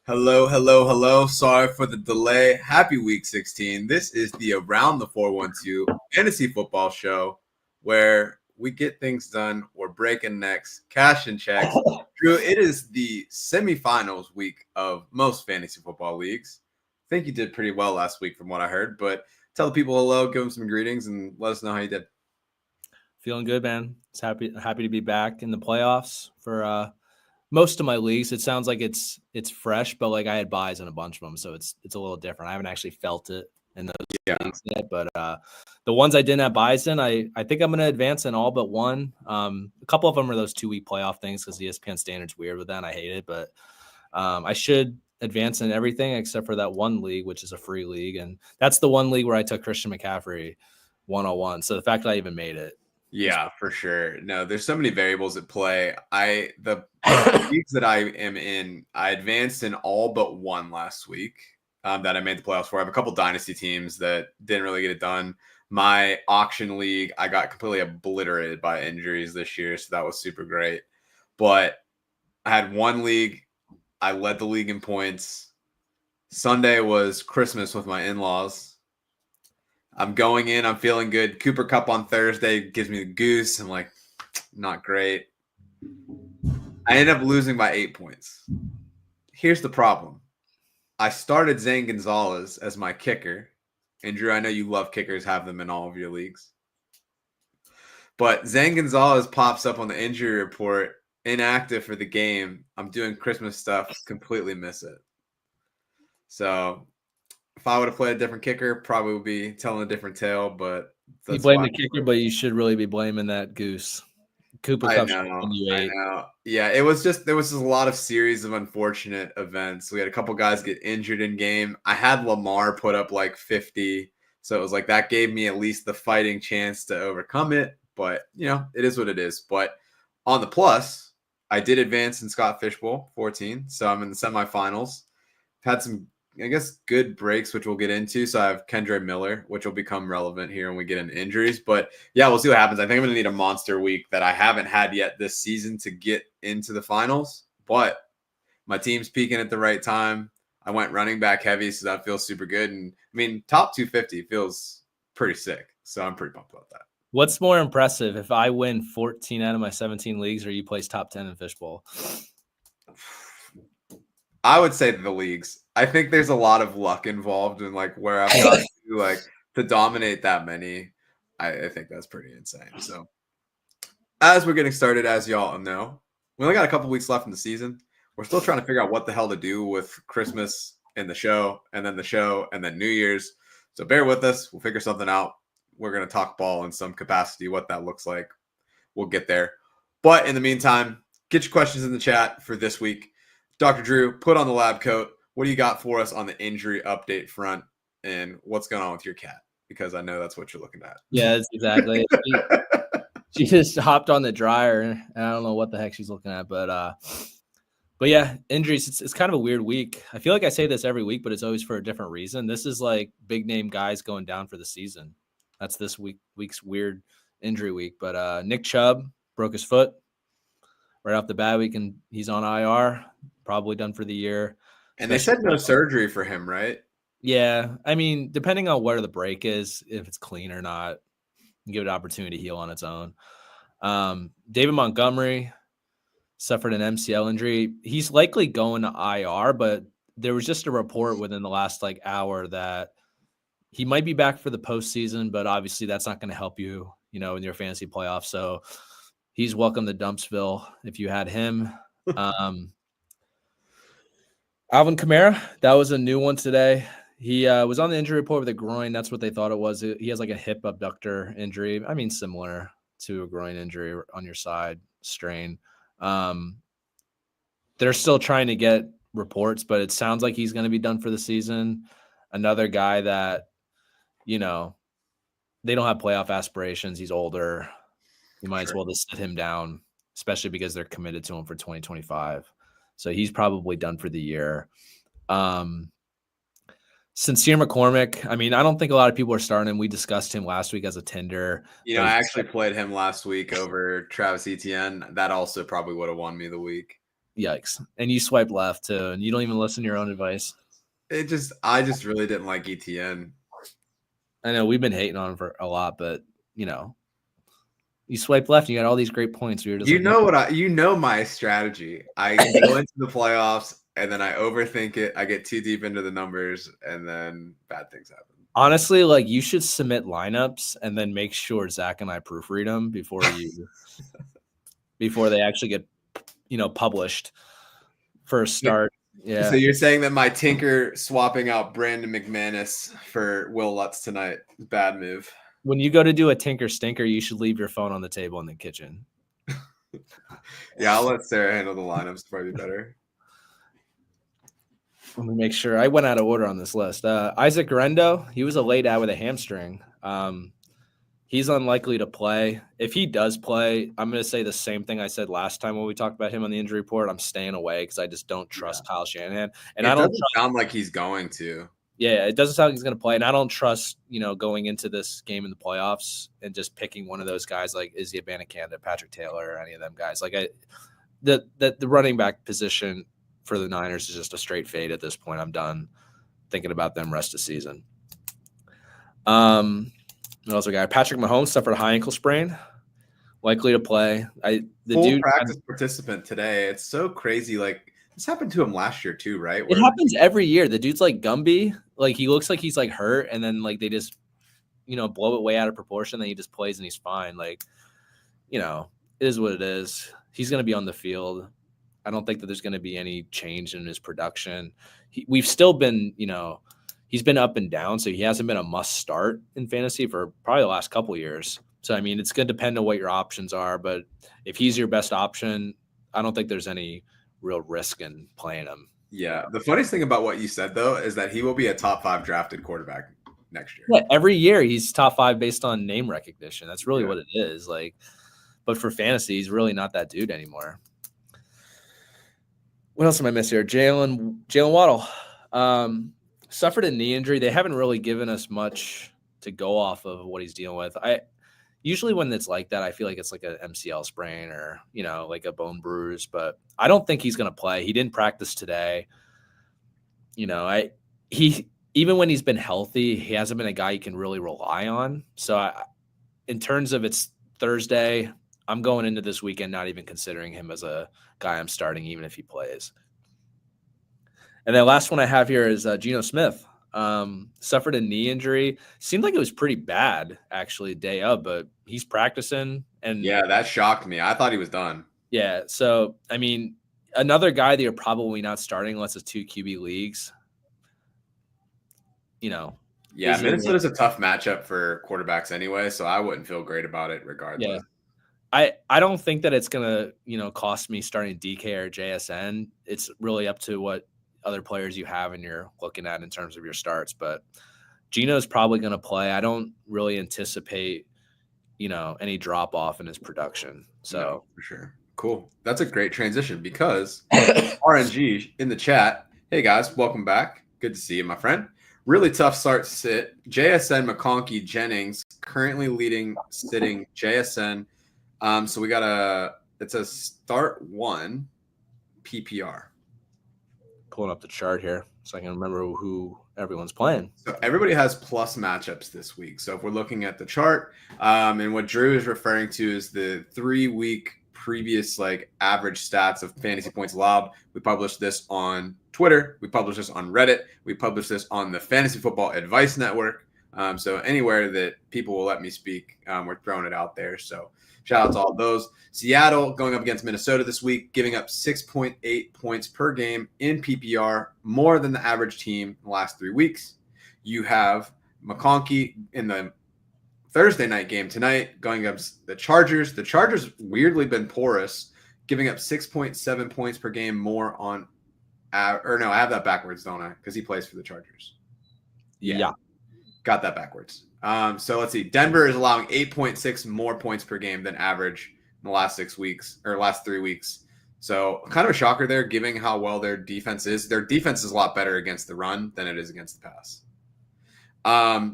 Hello, hello, hello. Sorry for the delay. Happy week 16. This is the Around the 412 Fantasy Football Show where we get things done. We're breaking necks, cashing checks. Drew, it is the semifinals week of most fantasy football leagues. I think you did pretty well last week from what I heard, but tell the people hello, give them some greetings, and let us know how you did. Feeling good, man. It's happy to be back in the playoffs for most of my leagues. It sounds like it's fresh, but like I had buys in a bunch of them, so it's a little different. I haven't actually felt it in those leagues yet, but the ones I didn't have buys in, I think I'm going to advance in all but one. A couple of them are those 2-week playoff things because the ESPN standard's weird with that, and I hate it, but I should advance in everything except for that one league, which is a free league, and that's the one league where I took Christian McCaffrey 101. So the fact that I even made it. Yeah, for sure. No, there's so many variables at play. The leagues that I am in, I advanced in all but one last week that I made the playoffs for. I have a couple dynasty teams that didn't really get it done. My auction league, I got completely obliterated by injuries this year, so that was super great. But I had one league. I led the league in points. Sunday was Christmas with my in-laws. I'm going in. I'm feeling good. Cooper Kupp on Thursday gives me the goose. I'm like, not great. I ended up losing by 8 points. Here's the problem. I started Zane Gonzalez as my kicker. And Drew, I know you love kickers, have them in all of your leagues. But Zane Gonzalez pops up on the injury report, inactive for the game. I'm doing Christmas stuff, completely miss it. So if I would have played a different kicker, probably would be telling a different tale. But you blame the kicker, but you should really be blaming that goose. Cooper Kupp. I know. Yeah, there was just a lot of series of unfortunate events. We had a couple guys get injured in game. I had Lamar put up like 50, so it was like that gave me at least the fighting chance to overcome it. But it is what it is. But on the plus, I did advance in Scott Fishbowl 14, so I'm in the semifinals. Had some, I guess, good breaks, which we'll get into. So I have Kendre Miller, which will become relevant here when we get into injuries. But yeah, we'll see what happens. I think I'm going to need a monster week that I haven't had yet this season to get into the finals. But my team's peaking at the right time. I went running back heavy, so that feels super good. And I mean, top 250 feels pretty sick. So I'm pretty pumped about that. What's more impressive, if I win 14 out of my 17 leagues or you place top 10 in Fishbowl? I would say the leagues. I think there's a lot of luck involved in like where I've got to, like to dominate that many. I think that's pretty insane. So as we're getting started, as y'all know, we only got a couple weeks left in the season. We're still trying to figure out what the hell to do with Christmas and the show, and then New Year's. So bear with us. We'll figure something out. We're going to talk ball in some capacity, what that looks like. We'll get there. But in the meantime, get your questions in the chat for this week. Dr. Drew, put on the lab coat. What do you got for us on the injury update front, and what's going on with your cat? Because I know that's what you're looking at. Yeah, that's exactly. She just hopped on the dryer, and I don't know what the heck she's looking at, but yeah, injuries. It's kind of a weird week. I feel like I say this every week, but it's always for a different reason. This is like big name guys going down for the season. That's this week's weird injury week. But Nick Chubb broke his foot right off the bat. He's on IR, probably done for the year. And they said no surgery for him, right? Yeah. I mean, depending on where the break is, if it's clean or not, give it an opportunity to heal on its own. David Montgomery suffered an MCL injury. He's likely going to IR, but there was just a report within the last hour that he might be back for the postseason, but obviously that's not going to help you, in your fantasy playoffs. So he's welcome to Dumpsville if you had him. Alvin Kamara, that was a new one today. He was on the injury report with a groin. That's what they thought it was. He has like a hip abductor injury. I mean, similar to a groin injury on your side strain. They're still trying to get reports, but it sounds like he's going to be done for the season. Another guy that, they don't have playoff aspirations. He's older. You might as well just sit him down, especially because they're committed to him for 2025. So he's probably done for the year. Sincere McCormick, I mean, I don't think a lot of people are starting him. We discussed him last week as a Tinder. I actually played him last week over Travis Etienne. That also probably would have won me the week. Yikes. And you swipe left too, and you don't even listen to your own advice. I just really didn't like ETN. I know we've been hating on him for a lot, but you swipe left, and you got all these great points. You're just You know my strategy. I go into the playoffs and then I overthink it. I get too deep into the numbers and then bad things happen. honestly, like you should submit lineups and then make sure Zach and I proofread them before they actually get published for a start. Yeah. So you're saying that my Tinker swapping out Brandon McManus for Will Lutz tonight is a bad move. When you go to do a tinker stinker, you should leave your phone on the table in the kitchen. Yeah, I'll let Sarah handle the lineups. Probably better. Let me make sure. I went out of order on this list. Isaac Rendo, he was a late out with a hamstring. He's unlikely to play. If he does play, I'm going to say the same thing I said last time when we talked about him on the injury report. I'm staying away because I just don't trust Kyle Shanahan. And it doesn't sound like he's going to. Yeah, it doesn't sound like he's going to play. And I don't trust, going into this game in the playoffs and just picking one of those guys like Izzy Abanikanda, Patrick Taylor, or any of them guys. Like the running back position for the Niners is just a straight fade at this point. I'm done thinking about them rest of the season. What else we got? Patrick Mahomes suffered a high ankle sprain, likely to play. Full practice participant today. It's so crazy. Like this happened to him last year too, right? It happens every year. The dude's like Gumby. Like he looks like he's like hurt, and then like they just blow it way out of proportion. Then he just plays and he's fine. Like it is what it is. He's going to be on the field. I don't think that there's going to be any change in his production. We've still been, he's been up and down, so he hasn't been a must start in fantasy for probably the last couple of years. So, I mean, it's going to depend on what your options are, but if he's your best option, I don't think there's any real risk in playing him. Yeah. The funniest thing about what you said, though, is that he will be a top 5 drafted quarterback next year. Yeah, every year he's top 5 based on name recognition. That's really what it is. Like, but for fantasy, he's really not that dude anymore. What else am I missing here? Jalen Waddle suffered a knee injury. They haven't really given us much to go off of what he's dealing with. Usually when it's like that, I feel like it's like an MCL sprain or, like a bone bruise, but I don't think he's going to play. He didn't practice today. Even when he's been healthy, he hasn't been a guy you can really rely on. So in terms of it's Thursday, I'm going into this weekend not even considering him as a guy I'm starting, even if he plays. And then last one I have here is Geno Smith. Suffered a knee injury. Seemed like it was pretty bad, actually, day of, but he's practicing. And yeah, that shocked me. I thought he was done. Yeah, so, I mean, another guy that you're probably not starting unless it's 2 QB leagues. Yeah, Minnesota's a tough matchup for quarterbacks anyway, so I wouldn't feel great about it regardless. Yeah. I don't think that it's going to, cost me starting DK or JSN. It's really up to what other players you have and you're looking at in terms of your starts. But Geno's probably going to play. I don't really anticipate, any drop off in his production. So no, for sure. Cool. That's a great transition because RNG in the chat. Hey guys, welcome back. Good to see you, my friend. Really tough start sit. JSN, McConkey, Jennings currently sitting JSN. So we got it's a start 1 PPR. Pulling up the chart here so I can remember who everyone's playing. So everybody has plus matchups this week. So if we're looking at the chart, and what Drew is referring to is the 3-week previous average stats of fantasy points allowed. We published this on Twitter. We published this on Reddit. We published this on the Fantasy Football Advice Network. So anywhere that people will let me speak, we're throwing it out there. So shout out to all those. Seattle going up against Minnesota this week, giving up 6.8 points per game in PPR, more than the average team in the last 3 weeks. You have McConkey in the Thursday night game tonight going up the Chargers. The Chargers weirdly been porous, giving up 6.7 points per game more on – or no, I have that backwards, don't I? Because he plays for the Chargers. Yeah. Got that backwards. So let's see. Denver is allowing 8.6 more points per game than average in the last 6 weeks or last 3 weeks. So kind of a shocker there, given how well their defense is. Their defense is a lot better against the run than it is against the pass.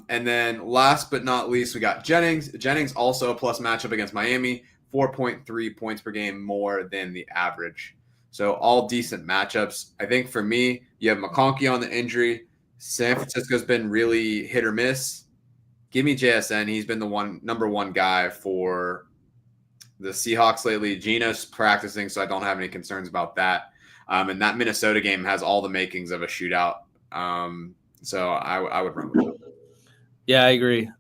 And then last but not least, we got Jennings. Jennings also a plus matchup against Miami, 4.3 points per game more than the average. So all decent matchups. I think for me, you have McConkey on the injury. San Francisco's been really hit or miss. Give me JSN. He's been the number one guy for the Seahawks lately. Geno's practicing, so I don't have any concerns about that. And that Minnesota game has all the makings of a shootout. So I would run with them. Yeah, I agree.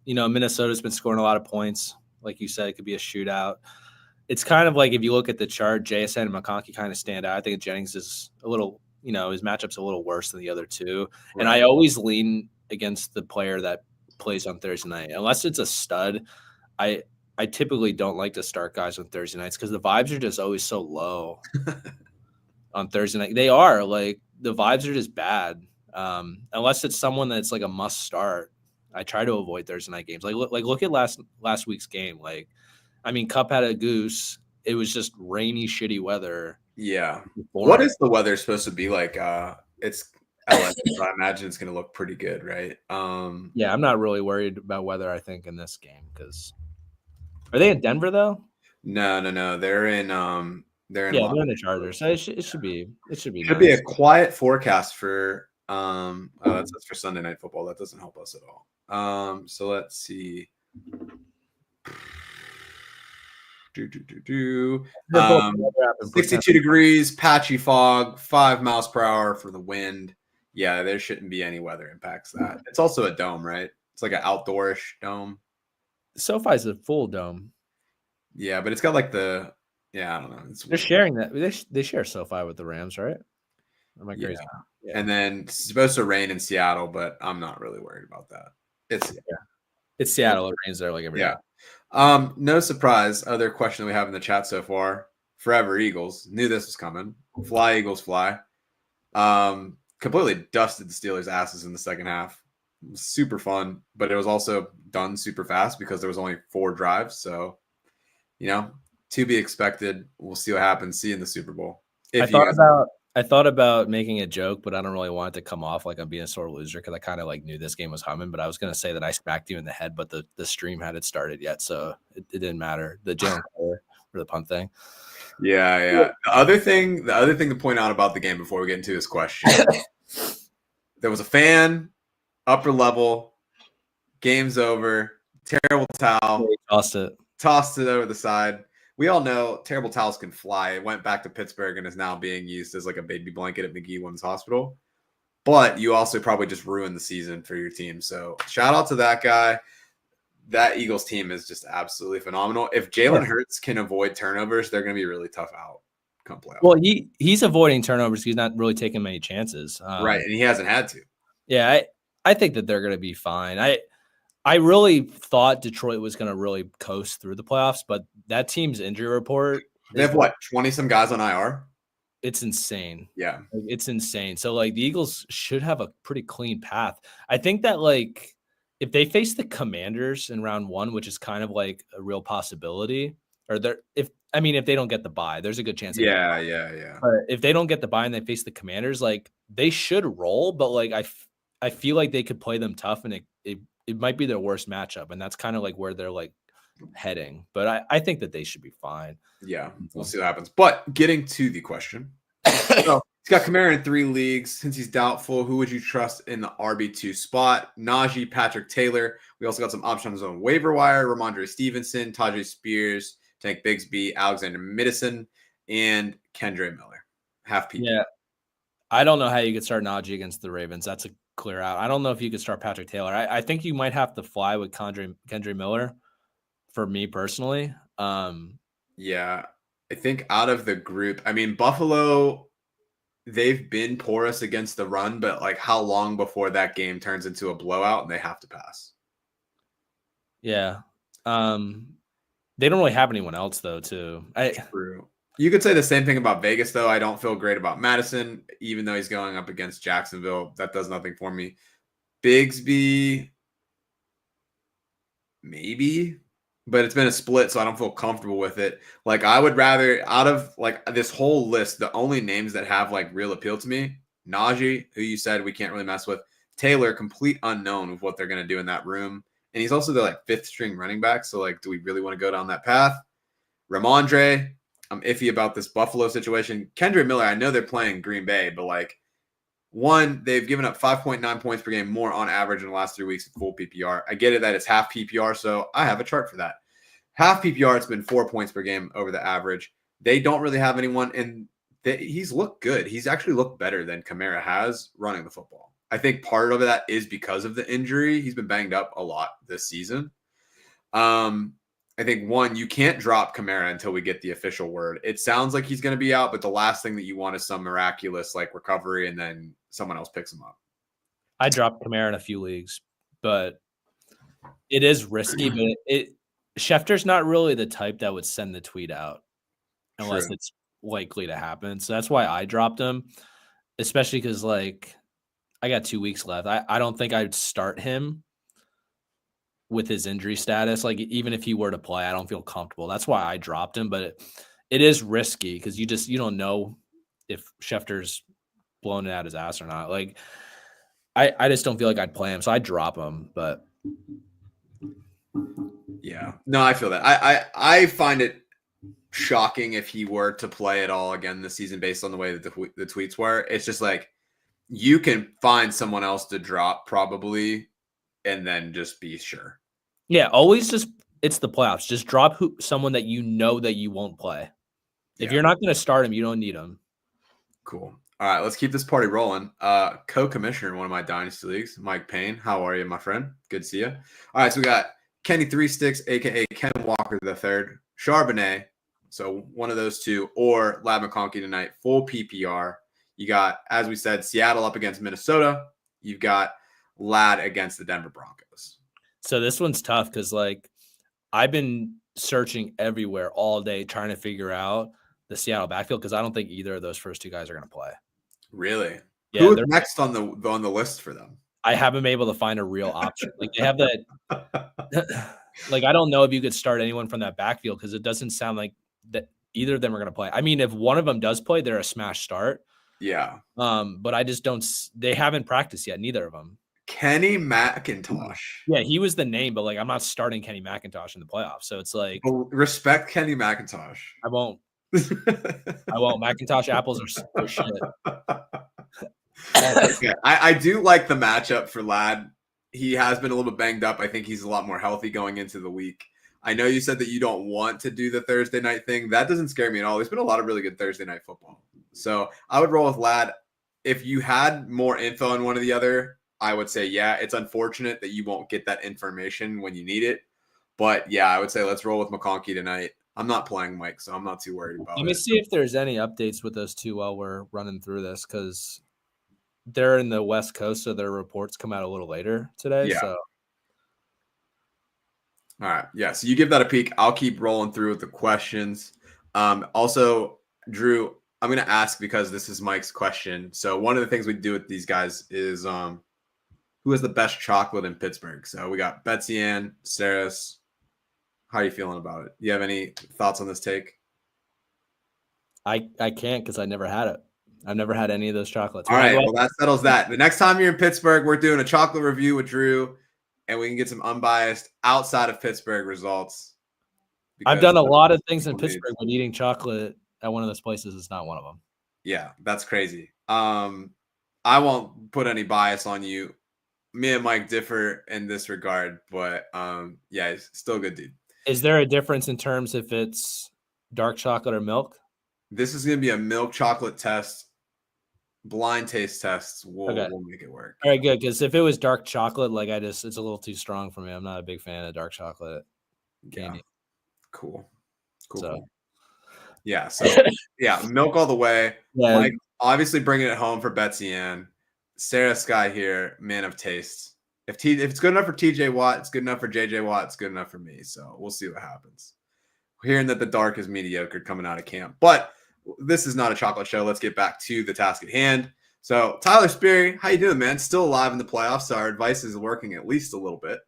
Minnesota's been scoring a lot of points. Like you said, it could be a shootout. It's kind of like if you look at the chart, JSN and McConkey kind of stand out. I think Jennings is a little, his matchup's a little worse than the other two. Right. And I always lean against the player that plays on Thursday night. Unless it's a stud, I typically don't like to start guys on Thursday nights because the vibes are just always so low on Thursday night. They are like the vibes are just bad. Unless it's someone that's like a must start. I try to avoid Thursday night games. Like look at last week's game. Like, I mean, Kupp had a goose. It was just rainy, shitty weather. Yeah. What is the weather supposed to be like? It's LA, so I imagine it's going to look pretty good, right? Yeah, I'm not really worried about weather, I think, in this game because are they in Denver though? No. They're in they're in the Chargers. So it should be nice. Be a quiet forecast for that's for Sunday Night Football. That doesn't help us at all. So let's see. 62 degrees, patchy fog, 5 miles per hour for the wind. Yeah, there shouldn't be any weather impacts that. It's also a dome, right? It's like an outdoorish dome. SoFi's a full dome. Yeah, but it's got like I don't know. They're sharing that. They share SoFi with the Rams, right? Am I crazy? Yeah. And then it's supposed to rain in Seattle, but I'm not really worried about that. It's Seattle. It rains there like every day. No surprise. Other question we have in the chat so far. Forever Eagles. Knew this was coming. Fly, Eagles, fly. Completely dusted the Steelers' asses in the second half. It was super fun, but it was also done super fast because there was only 4 drives. So, to be expected. We'll see what happens. See you in the Super Bowl. I thought about making a joke, but I don't really want it to come off like I'm being a sore loser because I kind of like knew this game was coming. But I was going to say that I smacked you in the head, but the stream hadn't started yet, so it didn't matter. The Jalen or the punt thing. Yeah. The other thing to point out about the game before we get into this question, there was a fan, upper level, game's over, terrible towel, tossed it over the side. We all know terrible towels can fly. It went back to Pittsburgh and is now being used as like a baby blanket at McGee Women's Hospital. But you also probably just ruined the season for your team. So shout out to that guy. That Eagles team is just absolutely phenomenal. If Jalen Hurts can avoid turnovers, they're going to be really tough out come playoff. Well, he's avoiding turnovers. He's not really taking many chances. Right, and he hasn't had to. Yeah, I think that they're going to be fine. I really thought Detroit was going to really coast through the playoffs, but that team's injury report. They have 20-some guys on IR? It's insane. Yeah. It's insane. So, the Eagles should have a pretty clean path. I think that, if they face the Commanders in round 1, which is kind of like a real possibility, or if they don't get the bye, there's a good chance. Yeah. But if they don't get the bye and they face the Commanders, they should roll, but I feel like they could play them tough, and it might be their worst matchup, and that's kind of where they're heading. But I think that they should be fine. Yeah, we'll see what happens. But getting to the question, so he's got Kamara in 3 leagues. Since he's doubtful, who would you trust in the RB2 spot? Najee, Patrick Taylor. We also got some options on waiver wire: Ramondre Stevenson, Tajay Spears, Tank Bigsby, Alexander Middleton, and Kendre Miller. Half PPR. Yeah, I don't know how you could start Najee against the Ravens. That's a clear out. I don't know if you could start Patrick Taylor. I think you might have to fly with Kendre Miller for me personally. Yeah, I think out of the group, Buffalo, they've been porous against the run, but how long before that game turns into a blowout and they have to pass? Yeah. They don't really have anyone else though, too. True. You could say the same thing about Vegas, though. I don't feel great about Madison, even though he's going up against Jacksonville. That does nothing for me. Bigsby, maybe, but it's been a split, so I don't feel comfortable with it. I would rather, out of this whole list, the only names that have real appeal to me, Najee, who you said we can't really mess with, Taylor, complete unknown of what they're going to do in that room, and he's also their 5th string running back. So do we really want to go down that path? Ramondre, I'm iffy about this Buffalo situation. Kendra Miller, I know they're playing Green Bay, but like, one, they've given up 5.9 points per game more on average in the last 3 weeks of full PPR. I get it that it's half PPR, so I have a chart for that. Half PPR, it's been 4 points per game over the average. They don't really have anyone, and he's looked good. He's actually looked better than Kamara has running the football. I think part of that is because of the injury. He's been banged up a lot this season. I think, one, you can't drop Kamara until we get the official word. It sounds like he's going to be out, but the last thing that you want is some miraculous like recovery and then someone else picks him up. I dropped Kamara in a few leagues, but it is risky. But Schefter's not really the type that would send the tweet out unless it's likely to happen. So that's why I dropped him, especially because like I got 2 weeks left. I don't think I'd start him with his injury status. Like even if he were to play, I don't feel comfortable. That's why I dropped him. But it is risky because you don't know if Schefter's blown it out his ass or not. Like I just don't feel like I'd play him, so I drop him. But yeah, no, I feel that. I find it shocking if he were to play at all again this season based on the way that the tweets were. It's just like you can find someone else to drop probably and then just be sure. Yeah, always just it's the playoffs. Just drop someone that you know that you won't play. If you're not going to start him, you don't need him. Cool. All right, let's keep this party rolling. Co-commissioner in one of my dynasty leagues, Mike Payne. How are you, my friend? Good to see you. All right, so we got Kenny Three Sticks, aka Ken Walker III, Charbonnet. So one of those two, or Lab McConkey tonight, full PPR. You got, as we said, Seattle up against Minnesota. You've got Lad against the Denver Broncos. So this one's tough because, like, I've been searching everywhere all day trying to figure out the Seattle backfield because I don't think either of those first two guys are going to play. Really? Yeah. Who's next on the list for them? I haven't been able to find a real option. Like they have that. Like I don't know if you could start anyone from that backfield because it doesn't sound like that either of them are going to play. I mean, if one of them does play, they're a smash start. Yeah. But I just don't. They haven't practiced yet. Neither of them. Kenny McIntosh. Yeah, he was the name, but like I'm not starting Kenny McIntosh in the playoffs. So it's like respect Kenny McIntosh. I won't. I won't. McIntosh apples are shit. Okay. I do like the matchup for Lad. He has been a little bit banged up. I think he's a lot more healthy going into the week. I know you said that you don't want to do the Thursday night thing. That doesn't scare me at all. There's been a lot of really good Thursday night football. So I would roll with Lad. If you had more info on one or the other, I would say, yeah, it's unfortunate that you won't get that information when you need it. But yeah, I would say let's roll with McConkey tonight. I'm not playing Mike, so I'm not too worried about it. Let me see if there's any updates with those two while we're running through this because they're in the West Coast, so their reports come out a little later today. Yeah. So. All right. Yeah. So you give that a peek. I'll keep rolling through with the questions. Also, Drew, I'm going to ask because this is Mike's question. So one of the things we do with these guys is who has the best chocolate in Pittsburgh? So we got Betsy Ann, Saris. How are you feeling about it? Do you have any thoughts on this take? I can't because I never had it. I've never had any of those chocolates. All right. Well, that settles that. The next time you're in Pittsburgh, we're doing a chocolate review with Drew, and we can get some unbiased outside of Pittsburgh results. I've done a lot of things in Pittsburgh, but eating chocolate at one of those places is not one of them. Yeah, that's crazy. I won't put any bias on you. Me and Mike differ in this regard, but yeah, he's still a good dude. Is there a difference in terms if it's dark chocolate or milk? This is going to be a milk chocolate test. Blind taste tests we'll make it work. All right, good. Because if it was dark chocolate, like it's a little too strong for me. I'm not a big fan of dark chocolate candy. Yeah. Cool. Yeah. So yeah, milk all the way. Yeah. Mike obviously bringing it home for Betsy Ann. Sarah Sky here, man of taste. If it's good enough for TJ Watt, it's good enough for JJ Watt, it's good enough for me. So we'll see what happens. We're hearing that the dark is mediocre coming out of camp, but this is not a chocolate show. Let's get back to the task at hand. So Tyler Sperry, how you doing, man? Still alive in the playoffs. So our advice is working at least a little bit.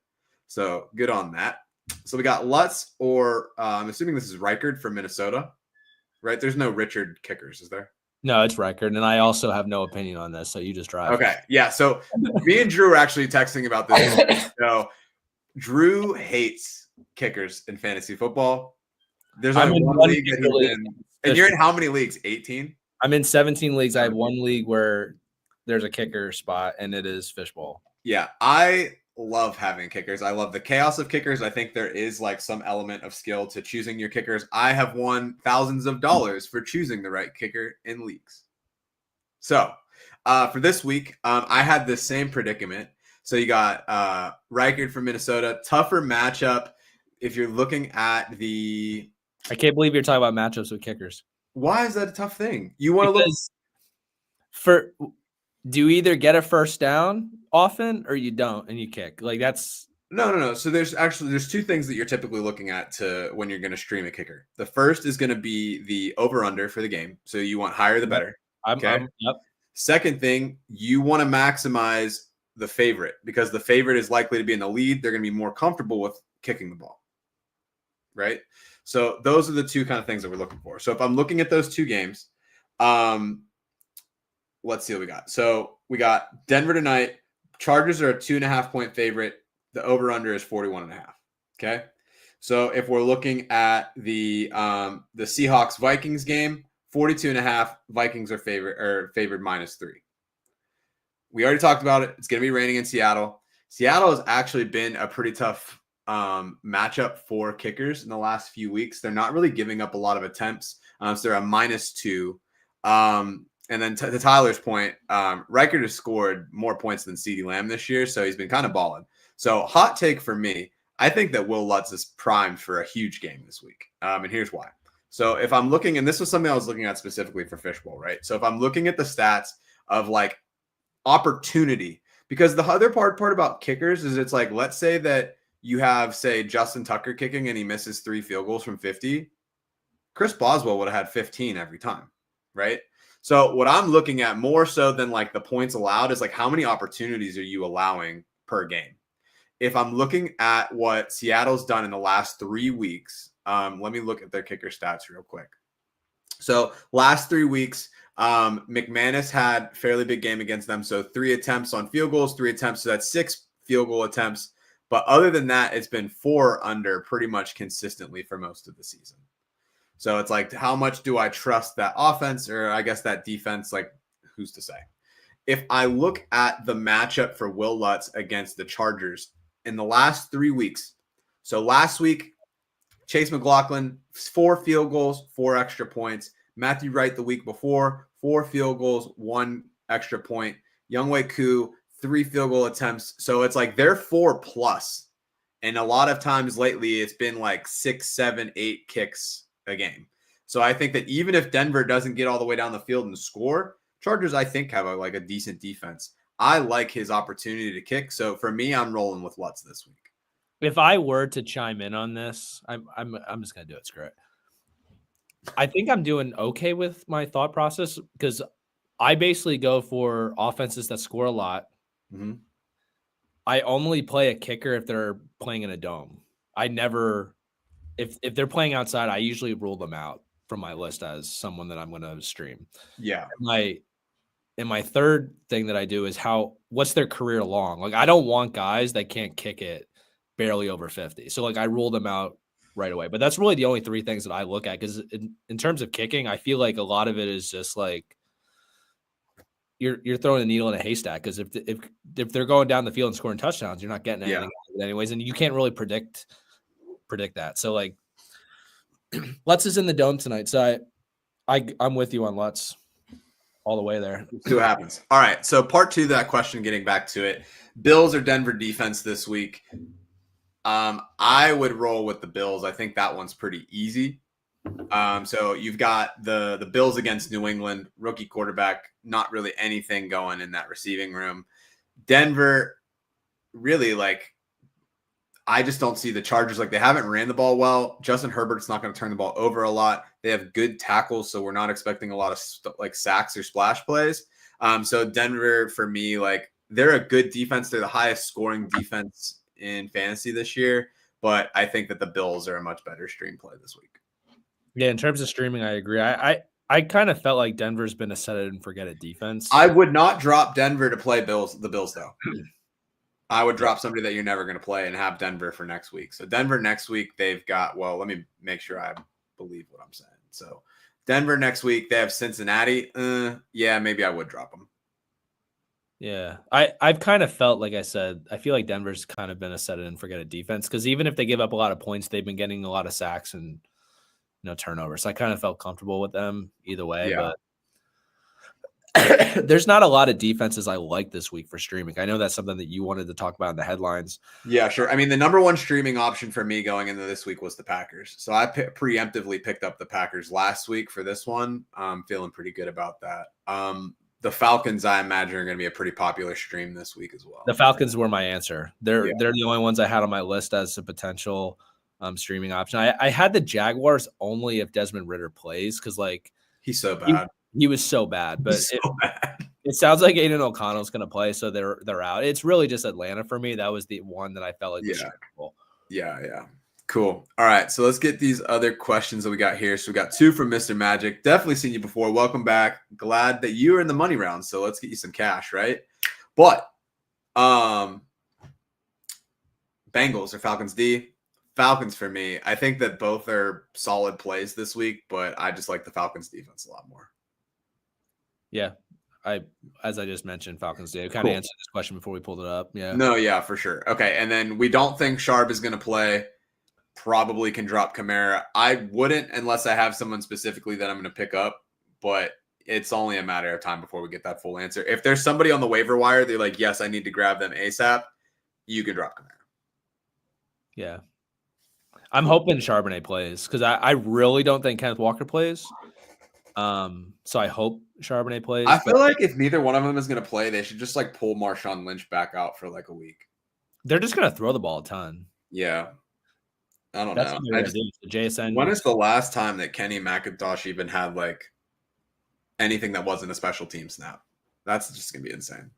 So good on that. So we got Lutz, or I'm assuming this is Reichard from Minnesota, right? There's no Richard kickers, is there? No, it's Reichard, and I also have no opinion on this, so you just drive. Okay, yeah. So me and Drew are actually texting about this. So Drew hates kickers in fantasy football. There's only one league that he's in. And you're in how many leagues? 18? I'm in 17 leagues. I have one league where there's a kicker spot, and it is fishbowl. Yeah, I love having kickers. I love the chaos of kickers. I think there is like some element of skill to choosing your kickers. I have won thousands of dollars for choosing the right kicker in leagues. So for this week, I had the same predicament. So you got Reichard from Minnesota. Tougher matchup if you're looking at the. I can't believe you're talking about matchups with kickers. Why is that a tough thing? You want to look do you either get a first down often or you don't and you kick? Like that's no. So there's two things that you're typically looking at to when you're going to stream a kicker. The first is going to be the over under for the game. So you want higher the better. Yep. Second thing, you want to maximize the favorite because the favorite is likely to be in the lead. They're going to be more comfortable with kicking the ball. Right? So those are the two kind of things that we're looking for. So if I'm looking at those two games, let's see what we got. So we got Denver tonight. Chargers are a 2.5-point favorite. The over-under is 41.5. Okay. So if we're looking at the Seahawks-Vikings game, 42.5, Vikings are favored -3. We already talked about it. It's going to be raining in Seattle. Seattle has actually been a pretty tough matchup for kickers in the last few weeks. They're not really giving up a lot of attempts. So they're a -2. And then to Tyler's point, Reichard has scored more points than CeeDee Lamb this year, so he's been kind of balling. So hot take for me, I think that Will Lutz is primed for a huge game this week. And here's why. So if I'm looking, and this was something I was looking at specifically for Fishbowl, right? So if I'm looking at the stats of like opportunity, because the other part about kickers is it's like, let's say that you have, say, Justin Tucker kicking and he misses 3 field goals from 50. Chris Boswell would have had 15 every time, right? So what I'm looking at more so than like the points allowed is like how many opportunities are you allowing per game? If I'm looking at what Seattle's done in the last 3 weeks, let me look at their kicker stats real quick. So last 3 weeks, McManus had fairly big game against them. So 3 attempts on field goals, 3 attempts. So that's 6 field goal attempts. But other than that, it's been 4 under pretty much consistently for most of the season. So it's like, how much do I trust that offense or I guess that defense? Like, who's to say? If I look at the matchup for Will Lutz against the Chargers in the last 3 weeks. So last week, Chase McLaughlin, 4 field goals, 4 extra points. Matthew Wright the week before, 4 field goals, 1 extra point. Younghoe Koo, 3 field goal attempts. So it's like they're 4+. And a lot of times lately, it's been like 6, 7, 8 kicks a game. So I think that even if Denver doesn't get all the way down the field and score, Chargers, I think, have a decent defense. I like his opportunity to kick. So for me, I'm rolling with Lutz this week. If I were to chime in on this, I'm just gonna do it. Screw it. I think I'm doing okay with my thought process because I basically go for offenses that score a lot. Mm-hmm. I only play a kicker if they're playing in a dome. I never, if they're playing outside, I usually rule them out from my list as someone that I'm going to stream. Yeah. And my third thing that I do is what's their career long? Like, I don't want guys that can't kick it barely over 50. So like I rule them out right away. But that's really the only 3 things that I look at because in terms of kicking, I feel like a lot of it is just like you're throwing a needle in a haystack because if they're going down the field and scoring touchdowns, you're not getting anything out of it anyways, and you can't really predict that. So like Lutz is in the dome tonight, so I'm with you on Lutz all the way there. Let's see what happens. All right, so part 2 of that question, getting back to it, Bills or Denver defense this week. I would roll with the Bills. I think that one's pretty easy. So you've got the Bills against New England, rookie quarterback, not really anything going in that receiving room. Denver, really, like, I just don't see the Chargers. Like, they haven't ran the ball well. Justin Herbert's not going to turn the ball over a lot. They have good tackles, so we're not expecting a lot of sacks or splash plays. So Denver, for me, like, they're a good defense. They're the highest scoring defense in fantasy this year, but I think that the Bills are a much better stream play this week. Yeah, in terms of streaming, I agree. I kind of felt like Denver's been a set it and forget it defense. I would not drop Denver to play the Bills, though. I would drop somebody that you're never going to play and have Denver for next week. So Denver next week, they've got, well, let me make sure I believe what I'm saying. So Denver next week. They have Cincinnati. Yeah, maybe I would drop them. Yeah, I've kind of felt, like I said, I feel like Denver's kind of been a set it and forget it defense, because even if they give up a lot of points, they've been getting a lot of sacks and turnovers. So I kind of felt comfortable with them either way, Yeah. but there's not a lot of defenses I like this week for streaming. I know that's something that you wanted to talk about in the headlines. Yeah, sure. I mean, the number one streaming option for me going into this week was the Packers. So I preemptively picked up the Packers last week for this one. I'm feeling pretty good about that. The Falcons, I imagine, are going to be a pretty popular stream this week as well. The Falcons were my answer. They're the only ones I had on my list as a potential streaming option. I had the Jaguars only if Desmond Ridder plays, because like he's so bad. He was so bad, but bad. It sounds like Aiden O'Connell's going to play, so they're out. It's really just Atlanta for me. That was the one that I felt like was cool. Yeah. Cool. All right, so let's get these other questions that we got here. So we got 2 from Mr. Magic. Definitely seen you before. Welcome back. Glad that you are in the money round. So let's get you some cash, right? But Bengals or Falcons D? Falcons for me. I think that both are solid plays this week, but I just like the Falcons defense a lot more. Yeah. As I just mentioned, Falcons D. I kind of answered this question before we pulled it up. Yeah. No, yeah, for sure. Okay, and then we don't think Sharp is going to play. Probably can drop Kamara. I wouldn't unless I have someone specifically that I'm going to pick up, but it's only a matter of time before we get that full answer. If there's somebody on the waiver wire, they're like, yes, I need to grab them ASAP, you can drop Kamara. Yeah. I'm hoping Charbonnet plays, because I really don't think Kenneth Walker plays. So I hope Charbonnet plays. I feel like if neither one of them is going to play, they should just like pull Marshawn Lynch back out for like a week. They're just going to throw the ball a ton. Yeah. I don't That's know. the JSN. When is the last time that Kenny McIntosh even had like anything that wasn't a special team snap? That's just going to be insane.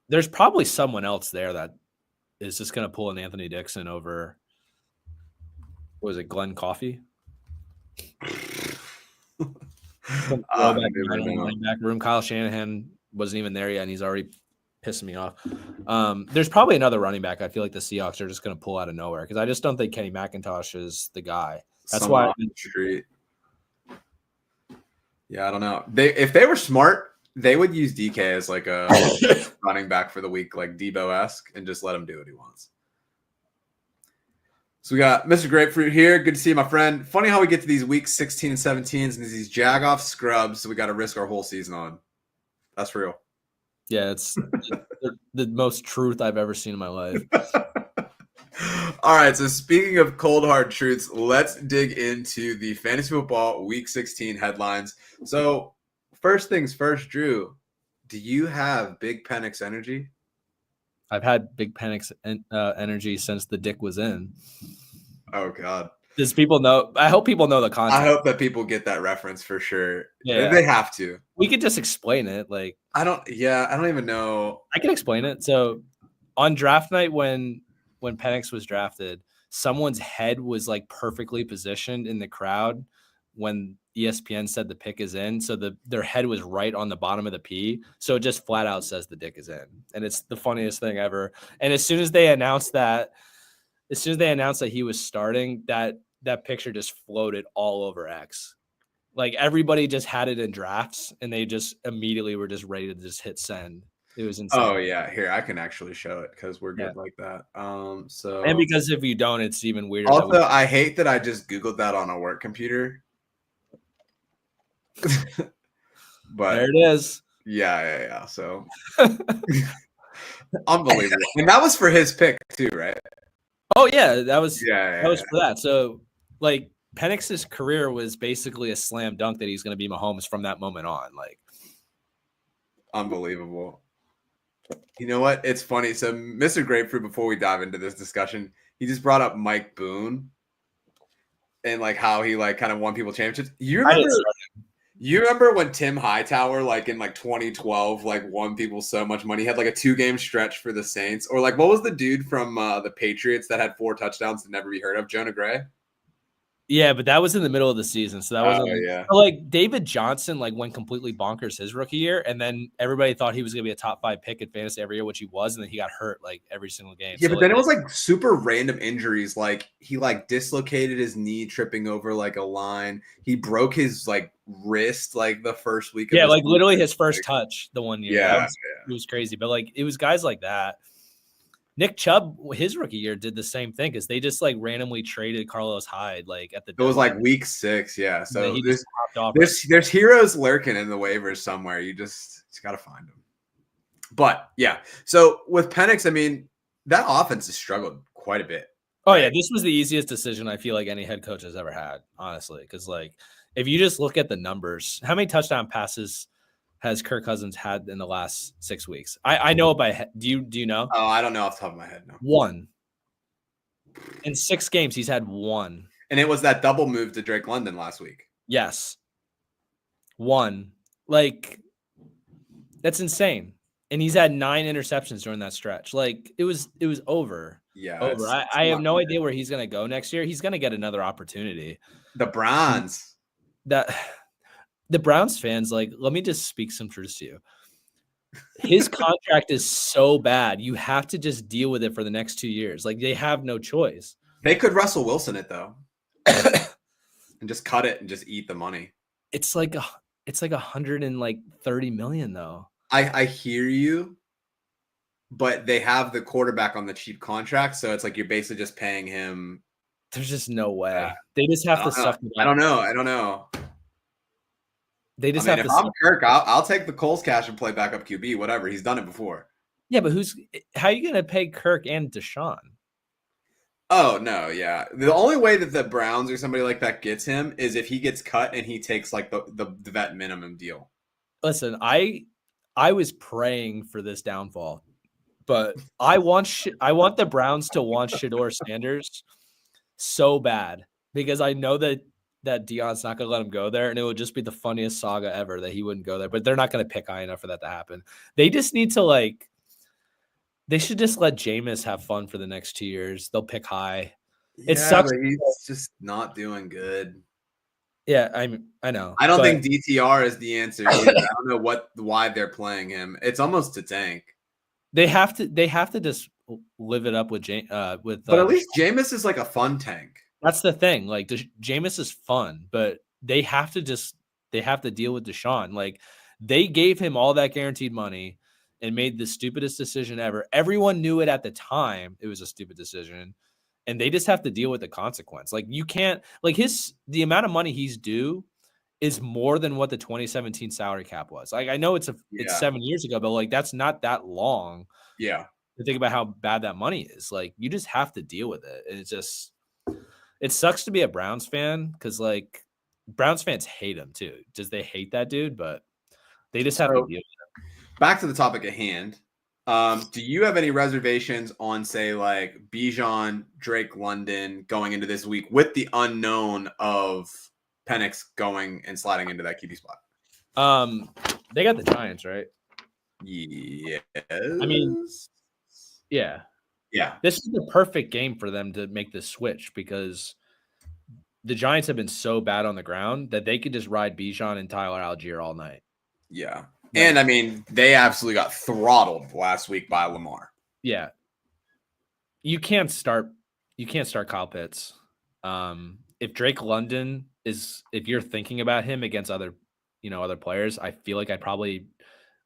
There's probably someone else there that is just going to pull an Anthony Dixon over. What was it, Glenn Coffey? Back room. Kyle Shanahan wasn't even there yet, and he's already pissing me off. There's probably another running back. I feel like the Seahawks are just going to pull out of nowhere, because I just don't think Kenny McIntosh is the guy. That's why. Yeah, I don't know. If they were smart, they would use DK as like a running back for the week, like Debo-esque, and just let him do what he wants. So we got Mr. Grapefruit here. Good to see you, my friend. Funny how we get to these week 16 and 17s and these jag-off scrubs, so we got to risk our whole season on. That's real. Yeah, it's the most truth I've ever seen in my life. All right, so speaking of cold, hard truths, let's dig into the fantasy football week 16 headlines. So first things first, Drew, do you have Big Penix energy? I've had Big Penix energy since the dick was in. Oh, God. Does people know? I hope people know the concept. I hope that people get that reference for sure. Yeah, they have to. We could just explain it. Like, I don't even know. I can explain it. So on draft night, when Penix was drafted, someone's head was like perfectly positioned in the crowd when ESPN said the pick is in. So their head was right on the bottom of the P. So it just flat out says the dick is in. And it's the funniest thing ever. And as soon as they announced that he was starting, that picture just floated all over X. Like, everybody just had it in drafts, and they just immediately were just ready to just hit send. It was insane. Oh yeah, here I can actually show it because we're good like that. So, and because if you don't, it's even weirder. Also, I hate that I just Googled that on a work computer. But there it is. Yeah. So unbelievable. And that was for his pick too, right? Oh yeah, that was for that. So like, Penix's career was basically a slam dunk that he's going to be Mahomes from that moment on. Like, unbelievable. You know what? It's funny. So Mr. Grapefruit, before we dive into this discussion, he just brought up Mike Boone and like how he like kind of won people championships. You remember when Tim Hightower, like in like 2012, like won people so much money? He had like a 2-game stretch for the Saints. Or like, what was the dude from the Patriots that had 4 touchdowns to never be heard of? Jonah Gray? Yeah, but that was in the middle of the season, so that Oh wasn't yeah. like David Johnson like went completely bonkers his rookie year, and then everybody thought he was gonna be a top 5 pick in fantasy every year, which he was, and then he got hurt like every single game. Yeah, So but like then it was like super random injuries. Like he like dislocated his knee tripping over like a line. He broke his like wrist like the first week of yeah, his like literally his first like, touch the one year. That yeah. was it was crazy. But like it was guys like that. Nick Chubb, his rookie year, did the same thing because they just like randomly traded Carlos Hyde like at the It was like deadline. week 6, yeah. And then So he just popped off. there's heroes lurking in the waivers somewhere. You just gotta find them. But yeah, so with Penix, I mean, that offense has struggled quite a bit. Oh Right? yeah, this was the easiest decision I feel like any head coach has ever had, honestly. Because like, if you just look at the numbers, how many touchdown passes has Kirk Cousins had in the last 6 weeks? I know it by head. Do you know? Oh, I don't know off the top of my head, no. One in 6 games, he's had one. And it was that double move to Drake London last week. Yes, one. Like that's insane. And he's had 9 interceptions during that stretch. Like it was over. Yeah, Over. it's I have not no good. idea where he's gonna go next year. He's gonna get another opportunity. The Browns. That the Browns fans, like, let me just speak some truth to you. His contract is so bad. You have to just deal with it for the next 2 years. Like they have no choice. They could Russell Wilson it though. And just cut it and just eat the money. It's like 130 million though. I hear you, but they have the quarterback on the cheap contract, so it's like you're basically just paying him. There's just no way. They just have to suck it up. I don't know. They just I mean, have if to I'm Kirk, I'll take the Coles cash and play backup QB, whatever. He's done it before. Yeah, but how are you gonna pay Kirk and Deshaun? Oh no, yeah. The only way that the Browns or somebody like that gets him is if he gets cut and he takes like the vet minimum deal. Listen, I was praying for this downfall, but I want the Browns to want Shedeur Sanders so bad because I know that Deion's not going to let him go there, and it would just be the funniest saga ever that he wouldn't go there. But they're not going to pick high enough for that to happen. They just need to they should just let Jameis have fun for the next 2 years. They'll pick high. Yeah, it sucks. But he's just not doing good. Yeah, I know. I don't think DTR is the answer. I don't know why they're playing him. It's almost a tank. They have to just live it up with But at least Jameis is like a fun tank. That's the thing. Like Jameis is fun, but they have to deal with Deshaun. Like they gave him all that guaranteed money and made the stupidest decision ever. Everyone knew it at the time. It was a stupid decision. And they just have to deal with the consequence. Like you can't the amount of money he's due is more than what the 2017 salary cap was. Like I know it's 7 years ago, but like that's not that long. Yeah. To think about how bad that money is. Like you just have to deal with it. And it sucks to be a Browns fan because like Browns fans hate him too. Just they hate that dude, but they just have to deal with it. Back to the topic at hand. Do you have any reservations on, say, like Bijan, Drake London going into this week with the unknown of Penix going and sliding into that QB spot? They got the Giants, right? Yes. I mean, yeah. This is the perfect game for them to make this switch because the Giants have been so bad on the ground that they could just ride Bijan and Tyler Algier all night. Yeah. And I mean, they absolutely got throttled last week by Lamar. Yeah. You can't start Kyle Pitts. If Drake London if you're thinking about him against other players, I feel like I'd probably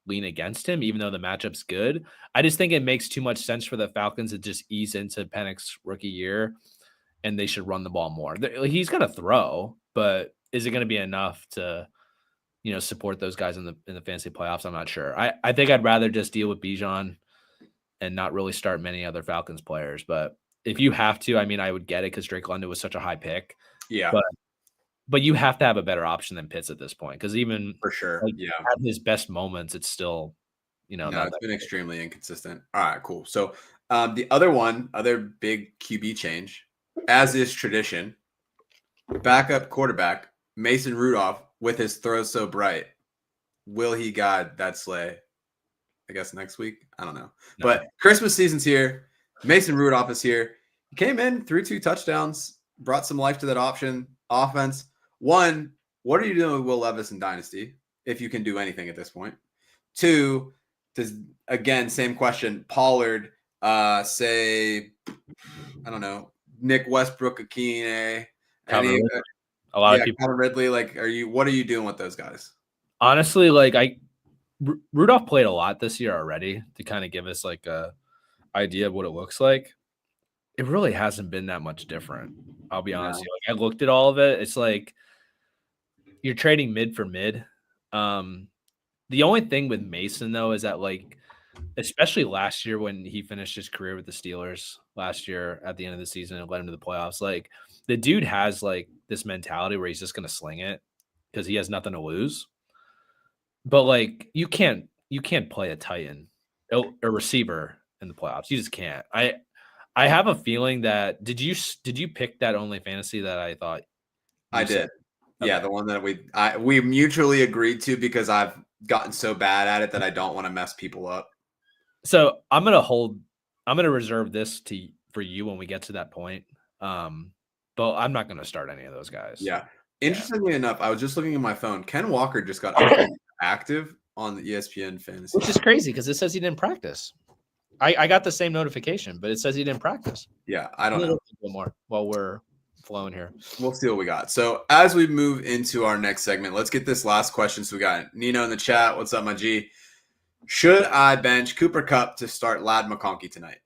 lean against him, even though the matchup's good. I just think it makes too much sense for the Falcons to just ease into Penix's rookie year, and they should run the ball more. He's going to throw, but is it going to be enough to support those guys in the fantasy playoffs? I'm not sure. I think I'd rather just deal with Bijan and not really start many other Falcons players. But if you have to, I mean, I would get it because Drake London was such a high pick. Yeah. But you have to have a better option than Pitts at this point because even for sure, at his best moments, it's still, it's been extremely inconsistent. All right, cool. So the other big QB change, as is tradition, backup quarterback Mason Rudolph with his throw so bright. Will he guide that sleigh? I guess next week. I don't know. No. But Christmas season's here. Mason Rudolph is here. He came in, threw 2 touchdowns, brought some life to that option. offense. One, what are you doing with Will Levis in Dynasty, if you can do anything at this point? Two, again, same question. Pollard, say, I don't know, Nick Westbrook, Akine, any, a lot of people. Calvin Ridley. Like, what are you doing with those guys? Honestly, like Rudolph played a lot this year already to kind of give us like a idea of what it looks like. It really hasn't been that much different. I'll be honest with you. Like, I looked at all of it. It's like you're trading mid for mid. The only thing with Mason though is that like, especially last year when he finished his career with the Steelers last year at the end of the season and led him to the playoffs, like the dude has like this mentality where he's just going to sling it because he has nothing to lose. But like you can't play a Titan, a receiver in the playoffs. You just can't. I have a feeling that did you pick that OnlyFantasy that I thought I did. Okay. Yeah, the one that we mutually agreed to because I've gotten so bad at it that I don't want to mess people up. So I'm gonna reserve this for you when we get to that point. But I'm not gonna start any of those guys. Yeah. Interestingly enough, I was just looking at my phone. Ken Walker just got active on the ESPN fantasy, which is crazy because it says he didn't practice. I got the same notification, but it says he didn't practice. Yeah, I don't know. More while we're flowing here. We'll see what we got. So as we move into our next segment, let's get this last question. So we got Nino in the chat. What's up, my G? Should I bench Cooper Kupp to start Ladd McConkey tonight?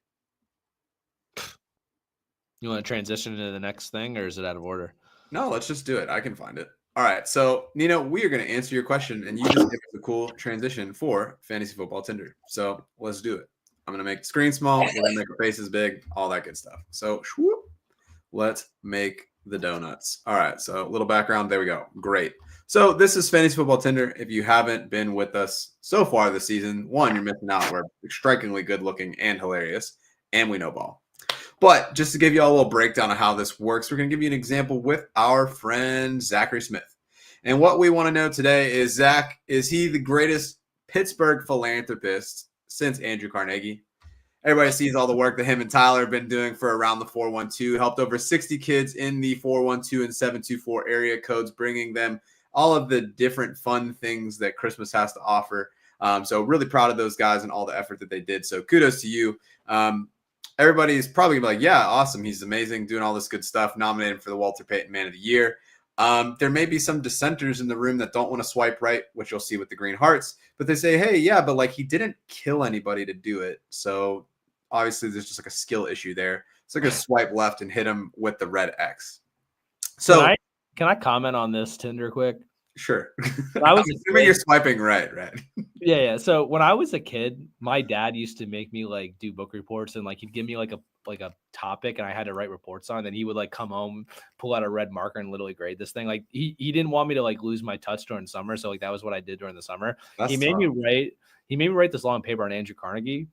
You want to transition into the next thing, or is it out of order? No, let's just do it. I can find it. All right. So, Nino, we are going to answer your question, and you just give us a cool transition for Fantasy Football Tinder. So let's do it. I'm going to make the screen small. We're going to make our faces big, all that good stuff. So let's make the donuts. All right. So a little background. There we go. Great. So this is Fantasy Football Tinder. If you haven't been with us so far this season, one, you're missing out. We're strikingly good looking and hilarious, and we know ball. But just to give you all a little breakdown of how this works, we're going to give you an example with our friend Zachary Smith. And what we want to know today is, Zach, is he the greatest Pittsburgh philanthropist since Andrew Carnegie? Everybody sees all the work that him and Tyler have been doing for Around the 412, helped over 60 kids in the 412 and 724 area codes, bringing them all of the different fun things that Christmas has to offer. So really proud of those guys and all the effort that they did. So kudos to you. Everybody's probably gonna be like, yeah, awesome. He's amazing, doing all this good stuff, nominated for the Walter Payton Man of the Year. There may be some dissenters in the room that don't want to swipe right, which you'll see with the green hearts, but they say, hey, yeah, but like he didn't kill anybody to do it. So obviously there's just like a skill issue there. So they're gonna swipe left and hit him with the red X. So can I comment on this Tinder quick? Sure. I'm assuming you're swiping right? Yeah. So when I was a kid, my dad used to make me like do book reports, and like he'd give me like a topic, and I had to write reports on. And he would like come home, pull out a red marker, and literally grade this thing. Like he didn't want me to like lose my touch during summer, so like that was what I did during the summer. He made me write this long paper on Andrew Carnegie.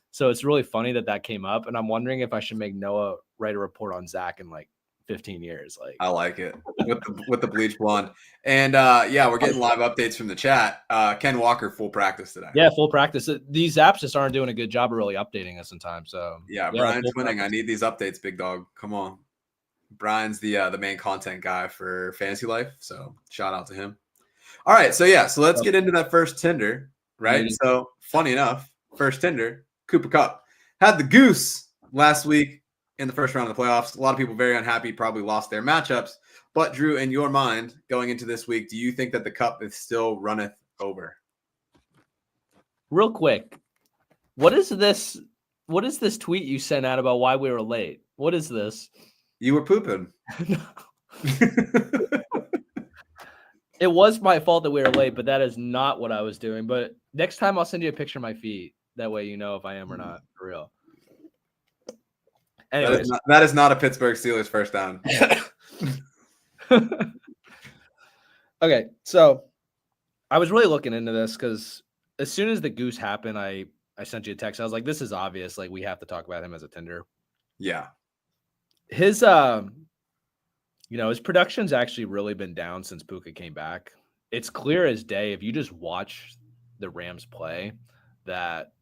So it's really funny that came up, and I'm wondering if I should make Noah write a report on Zach in like 15 years. Like I like it with the bleach blonde. And we're getting live updates from the chat. Ken Walker full practice today. Yeah, full practice. These apps just aren't doing a good job of really updating us in time. So yeah, Brian's winning. Practice. I need these updates, big dog. Come on. Brian's the main content guy for Fantasy Life. So shout out to him. All right, so let's get into that first Tinder, right? Mm-hmm. So funny enough, first Tinder, Cooper Kupp had the goose last week in the first round of the playoffs. A lot of people very unhappy, probably lost their matchups. But Drew, in your mind, going into this week, do you think that the Kupp is still runneth over? Real quick, what is this tweet you sent out about why we were late? What is this? You were pooping. It was my fault that we were late, but that is not what I was doing. But next time I'll send you a picture of my feet. That way you know if I am or not, for real. Anyways. That is not a Pittsburgh Steelers first down. Okay, so I was really looking into this because as soon as the goose happened, I sent you a text. I was like, this is obvious. Like, we have to talk about him as a Tinder. Yeah. His his production's actually really been down since Puka came back. It's clear as day if you just watch the Rams play that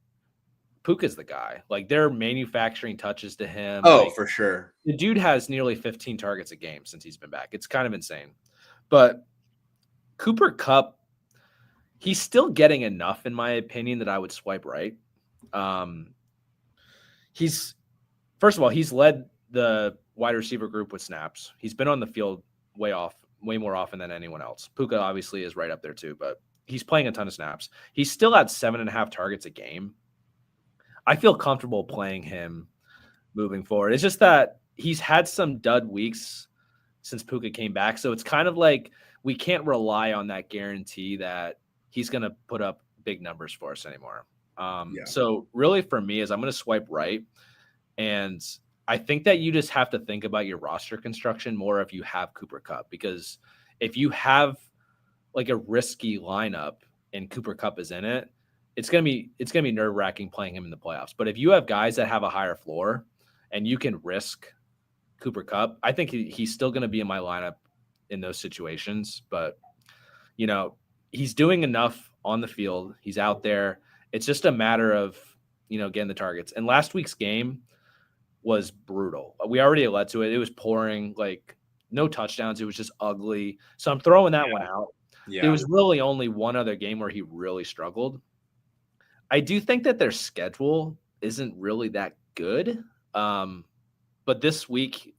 Puka's the guy. Like they're manufacturing touches to him. Oh, Like for sure. the dude has nearly 15 targets a game since he's been back. It's kind of insane. But Cooper Kupp, he's still getting enough, in my opinion, that I would swipe right. He's first of all, he's led the wide receiver group with snaps. He's been on the field way more often than anyone else. Puka obviously is right up there too, but he's playing a ton of snaps. He's still at 7.5 targets a game. I feel comfortable playing him moving forward. It's just that he's had some dud weeks since Puka came back. So it's kind of like we can't rely on that guarantee that he's going to put up big numbers for us anymore. So really for me is I'm going to swipe right. And I think that you just have to think about your roster construction more if you have Cooper Kupp, because if you have like a risky lineup and Cooper Kupp is in it, it's gonna be nerve-wracking playing him in the playoffs. But if you have guys that have a higher floor and you can risk Cooper Kupp, I think he's still gonna be in my lineup in those situations. But he's doing enough on the field. He's out there. It's just a matter of getting the targets. And last week's game was brutal. We already led to it. It was pouring, like no touchdowns. It was just ugly. So I'm throwing that one out. Yeah. There was really only one other game where he really struggled. I do think that their schedule isn't really that good. But this week,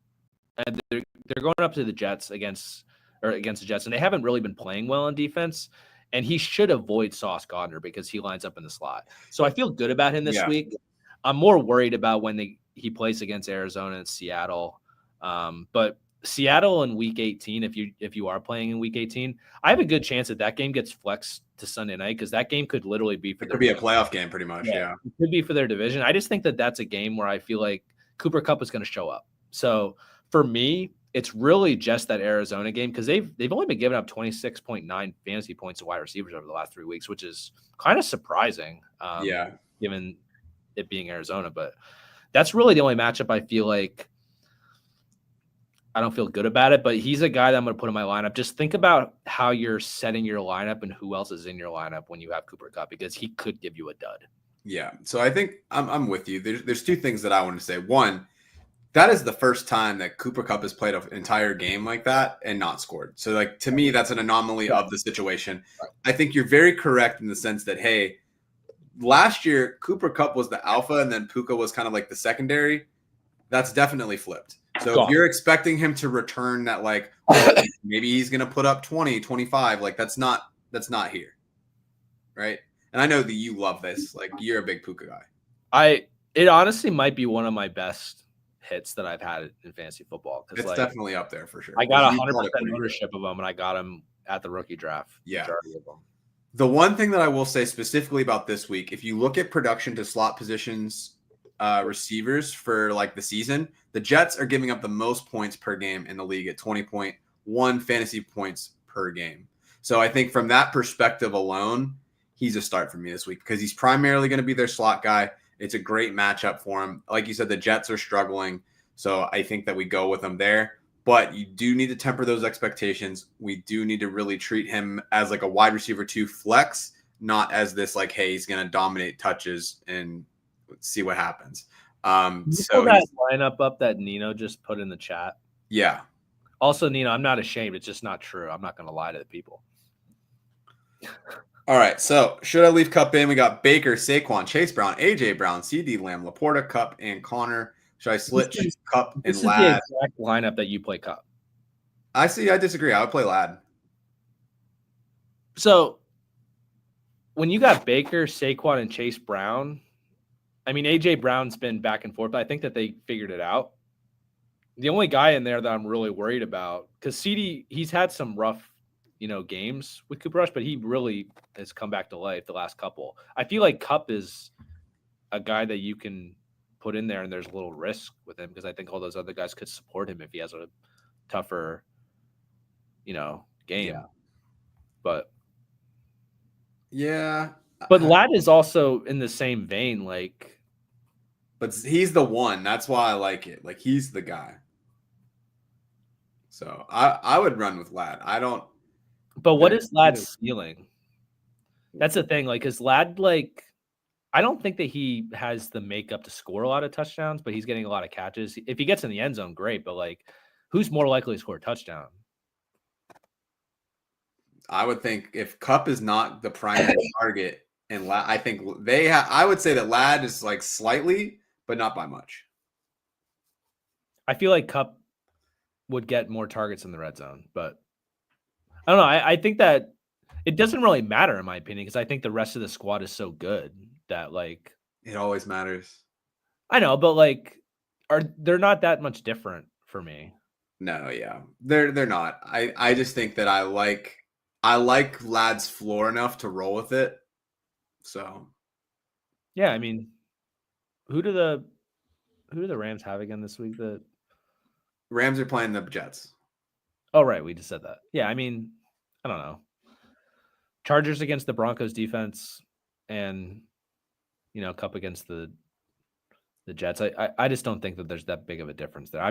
they're going up to the Jets against the Jets, and they haven't really been playing well on defense. And he should avoid Sauce Gardner because he lines up in the slot. So I feel good about him this week. I'm more worried about when he plays against Arizona and Seattle. But Seattle in Week 18, if you are playing in Week 18, I have a good chance that game gets flexed to Sunday night because that game could literally be for. It could be a playoff game, pretty much. Yeah, it could be for their division. I just think that that's a game where I feel like Cooper Kupp is going to show up. So for me, it's really just that Arizona game because they've only been giving up 26.9 fantasy points to wide receivers over the last 3 weeks, which is kind of surprising. Given it being Arizona, but that's really the only matchup I feel like I don't feel good about it, but he's a guy that I'm going to put in my lineup. Just think about how you're setting your lineup and who else is in your lineup when you have Cooper Kupp, because he could give you a dud. Yeah. So I think I'm with you. There's two things that I want to say. One, that is the first time that Cooper Kupp has played an entire game like that and not scored. So like, to me, that's an anomaly of the situation. I think you're very correct in the sense that, hey, last year, Cooper Kupp was the alpha and then Puka was kind of like the secondary. That's definitely flipped. So if you're expecting him to return that, like, maybe he's going to put up 20, 25, like that's not here. Right. And I know that you love this. Like, you're a big Puka guy. It honestly might be one of my best hits that I've had in fantasy football. It's definitely up there for sure. I got 100% ownership of him and I got him at the rookie draft. Yeah. The one thing that I will say specifically about this week, if you look at production to slot positions receivers for like the season, the Jets are giving up the most points per game in the league at 20.1 fantasy points per game. So I think from that perspective alone, he's a start for me this week because he's primarily going to be their slot guy. It's a great matchup for him. Like you said, the Jets are struggling. So I think that we go with him there. But you do need to temper those expectations. We do need to really treat him as like a wide receiver 2 flex, not as this like, hey, he's going to dominate touches and see what happens. So that lineup up that Nino just put in the chat. Yeah. Also, Nino, I'm not ashamed. It's just not true. I'm not going to lie to the people. All right. So should I leave Kupp in? We got Baker, Saquon, Chase Brown, AJ Brown, CD Lamb, Laporta, Kupp, and Connor. Should I switch Kupp and Lad? This is the exact lineup that you play Kupp. I disagree. I would play Lad. So when you got Baker, Saquon, and Chase Brown, I mean, AJ Brown's been back and forth, but I think that they figured it out. The only guy in there that I'm really worried about, because CD, he's had some rough, games with Cooper Rush, but he really has come back to life the last couple. I feel like Kupp is a guy that you can put in there and there's a little risk with him because I think all those other guys could support him if he has a tougher, game. Yeah. But But Lad is also in the same vein, like. But he's the one. That's why I like it. Like, he's the guy. So I would run with Lad. I don't. But what is Lad's ceiling? That's the thing. Like, is Lad like? I don't think that he has the makeup to score a lot of touchdowns, but he's getting a lot of catches. If he gets in the end zone, great. But like, who's more likely to score a touchdown? I would think if Kupp is not the primary target, and I think I would say that Ladd is like slightly, but not by much. I feel like Kupp would get more targets in the red zone, but I don't know. I think that it doesn't really matter in my opinion because I think the rest of the squad is so good that like It always matters. I know, but like they're not that much different for me. No, yeah, they're not. I just think that I like Ladd's floor enough to roll with it. So Yeah, I mean, who do the Rams have again this week? The Rams are playing the Jets. Oh, right, we just said that. Yeah, I mean, I don't know. Chargers against the Broncos defense, and Kupp against the Jets. I just don't think that there's that big of a difference there.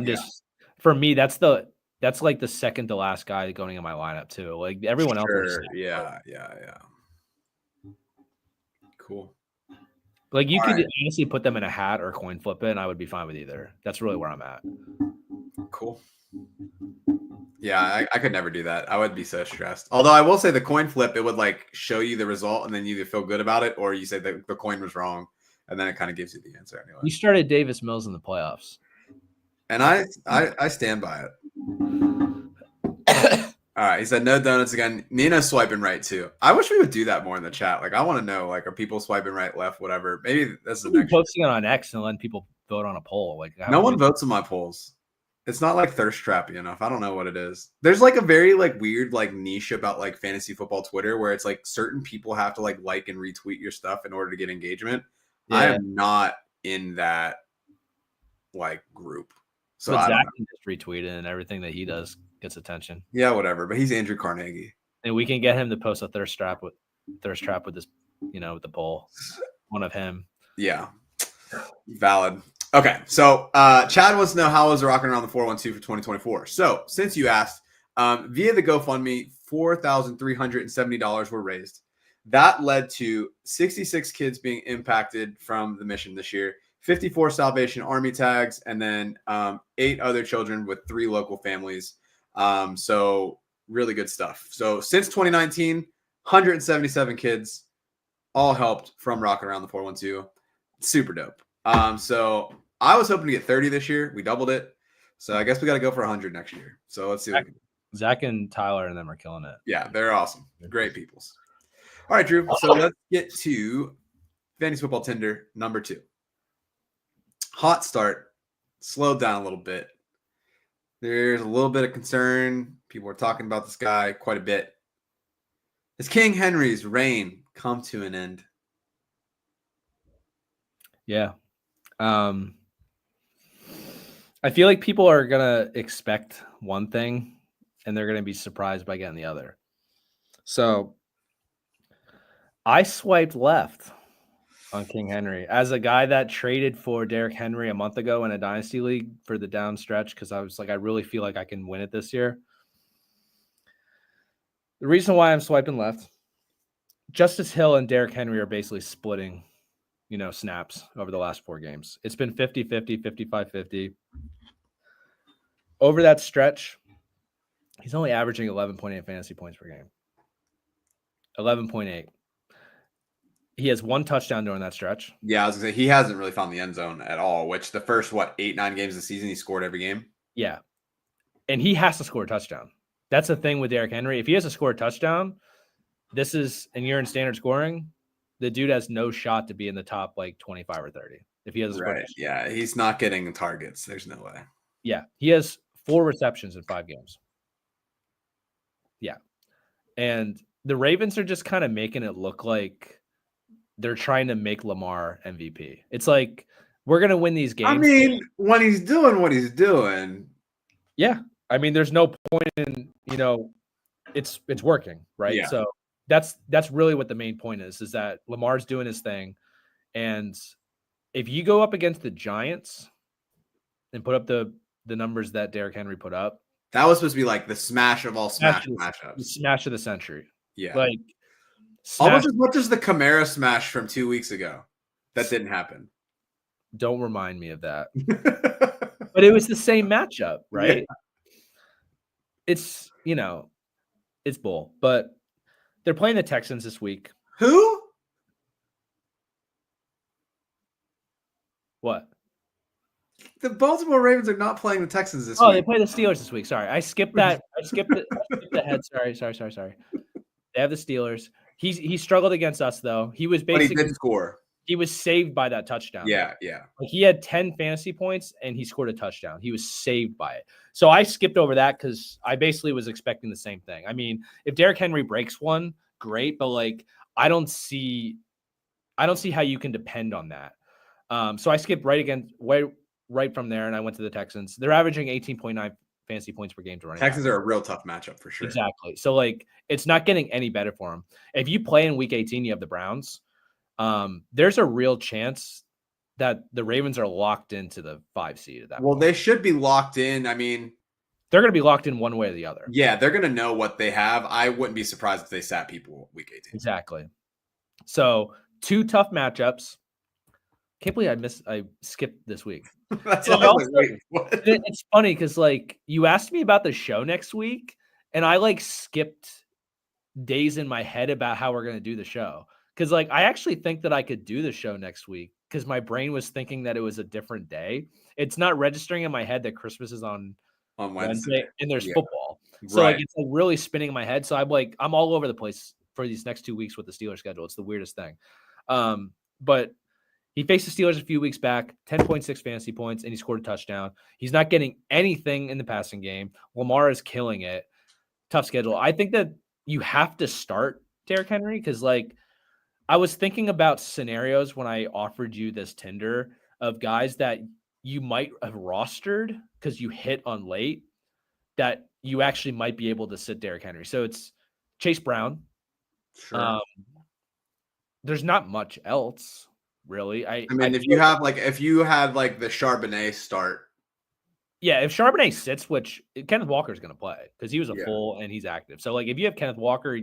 For me, that's like the second to last guy going in my lineup too. Like everyone else. Yeah. Cool. Like you could honestly put them in a hat or coin flip it, and I would be fine with either. That's really where I'm at. Cool. Yeah, I could never do that. I would be so stressed. Although I will say the coin flip, it would like show you the result, and then you either feel good about it or you say that the coin was wrong, and then it kind of gives you the answer anyway. You started Davis Mills in the playoffs, and I stand by it. All right, he said no donuts again. Nina's swiping right too. I wish we would do that more in the chat. Like I want to know, like, are people swiping right, left, whatever? Maybe that's the next. Posting it on X and letting people vote on a poll. Like no one votes on my polls. It's not like thirst trappy enough. I don't know what it is. There's like a very like weird like niche about like fantasy football Twitter where it's like certain people have to like and retweet your stuff in order to get engagement. Yeah. I am not in that like group. So but Zach can just retweet it and everything that he does gets attention. Yeah, whatever. But he's Andrew Carnegie. And we can get him to post a thirst trap with this, with the poll. One of him. Yeah. Valid. Okay, so Chad wants to know how I was rocking around the 412 for 2024. So since you asked, via the GoFundMe, $4,370 were raised. That led to 66 kids being impacted from the mission this year, 54 Salvation Army tags, and then 8 other children with 3 local families. So really good stuff. So since 2019, 177 kids all helped from rocking around the 412. Super dope. So I was hoping to get 30 this year. We doubled it. So I guess we got to go for 100 next year. So let's see. Zach and Tyler and them are killing it. Yeah, they're awesome. Great peoples. All right, Drew. So let's get to Fantasy Football Tinder number 2. Hot start. Slowed down a little bit. There's a little bit of concern. People are talking about this guy quite a bit. Has King Henry's reign come to an end? Yeah. I feel like people are going to expect one thing and they're going to be surprised by getting the other. So I swiped left on King Henry as a guy that traded for Derrick Henry a month ago in a dynasty league for the down stretch because I was like, I really feel like I can win it this year. The reason why I'm swiping left, Justice Hill and Derrick Henry are basically splitting snaps over the last 4 games. It's been 50-50, 55-50. Over that stretch, he's only averaging 11.8 fantasy points per game. 11.8. He has 1 touchdown during that stretch. Yeah, I was going to say, he hasn't really found the end zone at all, which the first, 8-9 games of the season, he scored every game. Yeah. And he has to score a touchdown. That's the thing with Derrick Henry. If he has to score a touchdown, and you're in standard scoring, the dude has no shot to be in the top 25 or 30. If he has right. Yeah, he's not getting targets. There's no way. Yeah. He has 4 receptions in 5 games. Yeah. And the Ravens are just kind of making it look like they're trying to make Lamar MVP. It's like, we're going to win these games. I mean, when he's doing what he's doing. Yeah. I mean, there's no point in, it's working, right? Yeah. So that's really what the main point is that Lamar's doing his thing. And if you go up against the Giants and put up the numbers that Derrick Henry put up. That was supposed to be like the smash of all matchups. The smash of the century. Yeah. Like almost as much as the Camara smash from 2 weeks ago. That didn't happen. Don't remind me of that. But it was the same matchup, Yeah. right? It's, it's bull. But they're playing the Texans this week. Who? What? The Baltimore Ravens are not playing the Texans this Oh, they week. play the Steelers this week. Sorry. I skipped that. I skipped it. I skipped ahead. Sorry. They have the Steelers. He struggled against us though. He was But he basically did score. he was saved by that touchdown. Yeah. Like he had 10 fantasy points and he scored a touchdown. He was saved by it. So I skipped over that because I basically was expecting the same thing. I mean, if Derrick Henry breaks one, great, but like I don't see how you can depend on that. So I skipped right from there and I went to the Texans. They're averaging 18.9 fantasy points per game to running back. Texans are a real tough matchup for sure. Exactly. So like it's not getting any better for them. If you play in week 18, you have the Browns. There's a real chance that the Ravens are locked into the 5 seed at that point. They should be locked in. I mean, they're going to be locked in one way or the other. Yeah, they're going to know what they have. I wouldn't be surprised if they sat people week 18. Exactly. So 2 tough matchups. Can't believe I skipped this week. That's also, wait, what? It's funny because like you asked me about the show next week, and I like skipped days in my head about how we're going to do the show. Because like I actually think that I could do the show next week because my brain was thinking that it was a different day. It's not registering in my head that Christmas is on Wednesday and there's football. So like it's like really spinning in my head. So I'm all over the place for these next 2 weeks with the Steelers schedule. It's the weirdest thing. But he faced the Steelers a few weeks back, 10.6 fantasy points, and he scored a touchdown. He's not getting anything in the passing game. Lamar is killing it. Tough schedule. I think that you have to start Derrick Henry because, like, I was thinking about scenarios when I offered you this Tinder of guys that you might have rostered because you hit on late that you actually might be able to sit Derrick Henry. So it's Chase Brown. Sure. There's not much else. Really, I mean, if you had the Charbonnet start, yeah, if Charbonnet sits, which Kenneth Walker is going to play because he was a full and he's active. So like, if you have Kenneth Walker,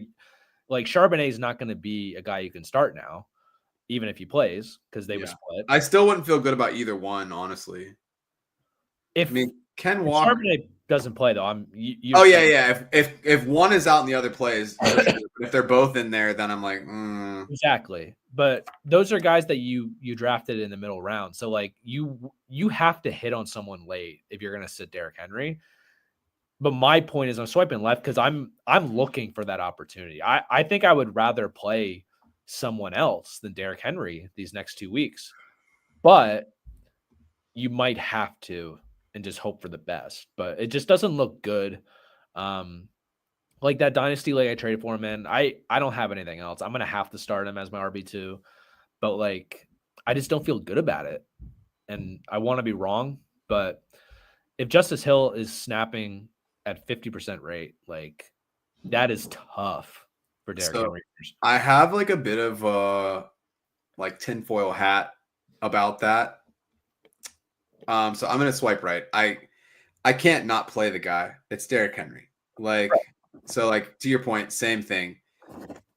like Charbonnet is not going to be a guy you can start now, even if he plays because they would split. I still wouldn't feel good about either one, honestly. If Ken Walker Charbonnet doesn't play though, If one is out and the other plays, if they're both in there, then I'm like, Exactly. But those are guys that you drafted in the middle round. So like you have to hit on someone late if you're going to sit Derrick Henry. But my point is I'm swiping left because I'm looking for that opportunity. I think I would rather play someone else than Derrick Henry these next 2 weeks. But you might have to and just hope for the best. But it just doesn't look good. Like that dynasty league I traded for him, man. I don't have anything else. I'm gonna have to start him as my RB2, but like I just don't feel good about it, and I want to be wrong. But if Justice Hill is snapping at 50% rate, like that is tough for Derrick Henry. I have like a bit of a tinfoil hat about that. So I'm gonna swipe right. I can't not play the guy. It's Derrick Henry. So, to your point, same thing.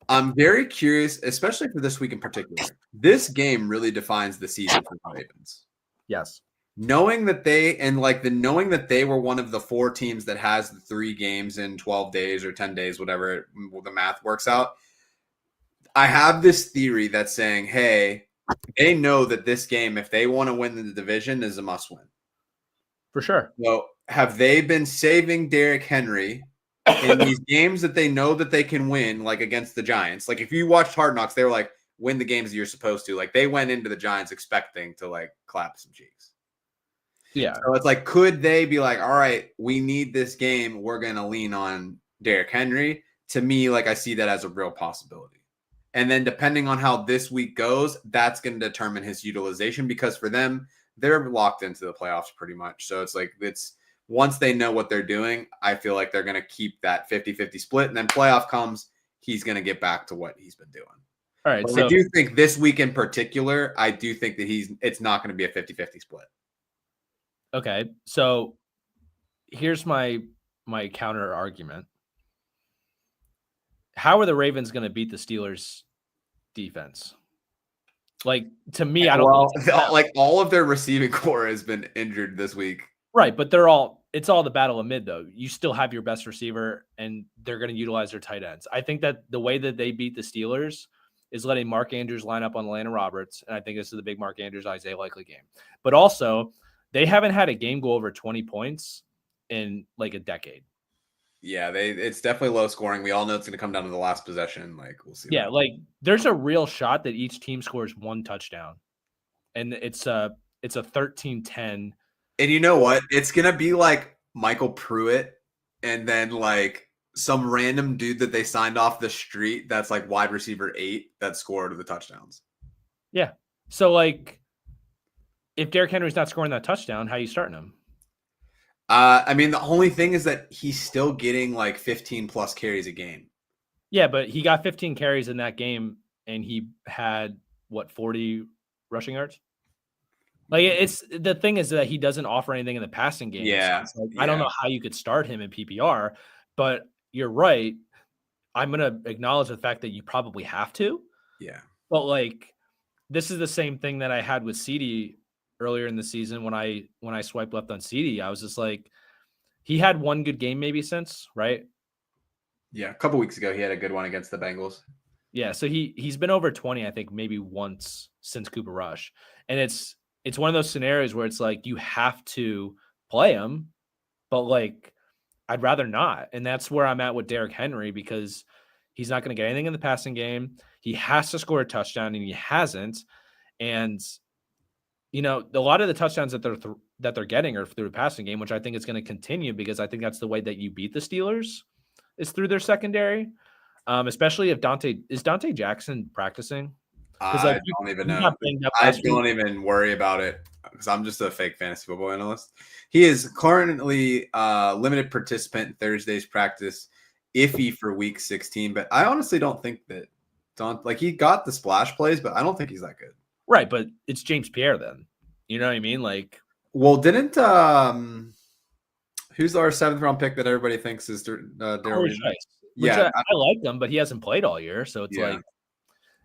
I'm very curious, especially for this week in particular. This game really defines the season for the Ravens. Yes. Knowing that they were one of the 4 teams that has the 3 games in 12 days or 10 days, whatever the math works out. I have this theory that's saying, hey, they know that this game, if they want to win the division, is a must win. For sure. So have they been saving Derrick Henry in these games that they know that they can win, like against the Giants? Like if you watched Hard Knocks, they were like, win the games that you're supposed to. Like they went into the Giants expecting to like clap some cheeks. Yeah. So it's like, could they be like, all right, we need this game. We're going to lean on Derrick Henry. To me, like I see that as a real possibility. And then depending on how this week goes, that's going to determine his utilization because for them, they're locked into the playoffs pretty much. So it's like, once they know what they're doing, I feel like they're going to keep that 50-50 split. And then playoff comes, he's going to get back to what he's been doing. All right. But so I do think this week in particular, I do think that it's not going to be a 50-50 split. Okay. So here's my counter argument. How are the Ravens going to beat the Steelers defense? Like, to me, I don't think Well, it's enough. like all of their receiving core has been injured this week. Right, but it's all the battle of mid, though. You still have your best receiver, and they're going to utilize their tight ends. I think that the way that they beat the Steelers is letting Mark Andrews line up on Landon Roberts, and I think this is the big Mark Andrews Isaiah Likely game. But also, they haven't had a game go over 20 points in like a decade. Yeah, it's definitely low scoring. We all know it's going to come down to the last possession. Like, we'll see. Yeah, like there's a real shot that each team scores one touchdown, and it's a 13-10. And you know what? It's going to be like Michael Pruitt and then like some random dude that they signed off the street that's like wide receiver 8 that scored the touchdowns. Yeah. So, like, if Derrick Henry's not scoring that touchdown, how are you starting him? I mean, the only thing is that he's still getting like 15 plus carries a game. Yeah, but he got 15 carries in that game, and he had, 40 rushing yards? Like, it's the thing is that he doesn't offer anything in the passing game. Yeah. So I don't know how you could start him in PPR, but you're right. I'm going to acknowledge the fact that you probably have to. Yeah. But, like, this is the same thing that I had with CD earlier in the season when I swiped left on CD. I was just like, he had one good game maybe since, right? Yeah, a couple weeks ago he had a good one against the Bengals. Yeah, so he's been over 20, I think, maybe once since Cooper Rush. And it's one of those scenarios where it's like you have to play him, but like I'd rather not. And that's where I'm at with Derrick Henry because he's not going to get anything in the passing game. He has to score a touchdown, and he hasn't. And a lot of the touchdowns that they're getting are through the passing game, which I think is going to continue because I think that's the way that you beat the Steelers is through their secondary. Especially if Dante Jackson practicing? I don't even know. I don't even worry about it because I'm just a fake fantasy football analyst. He is currently limited participant in Thursday's practice, iffy for week 16. But I honestly don't think that he got the splash plays, but I don't think he's that good. Right, but it's James Pierre then. You know what I mean? Like, well, didn't who's our 7th round pick that everybody thinks is Derrick? Yeah, I like him, but he hasn't played all year, so it's like,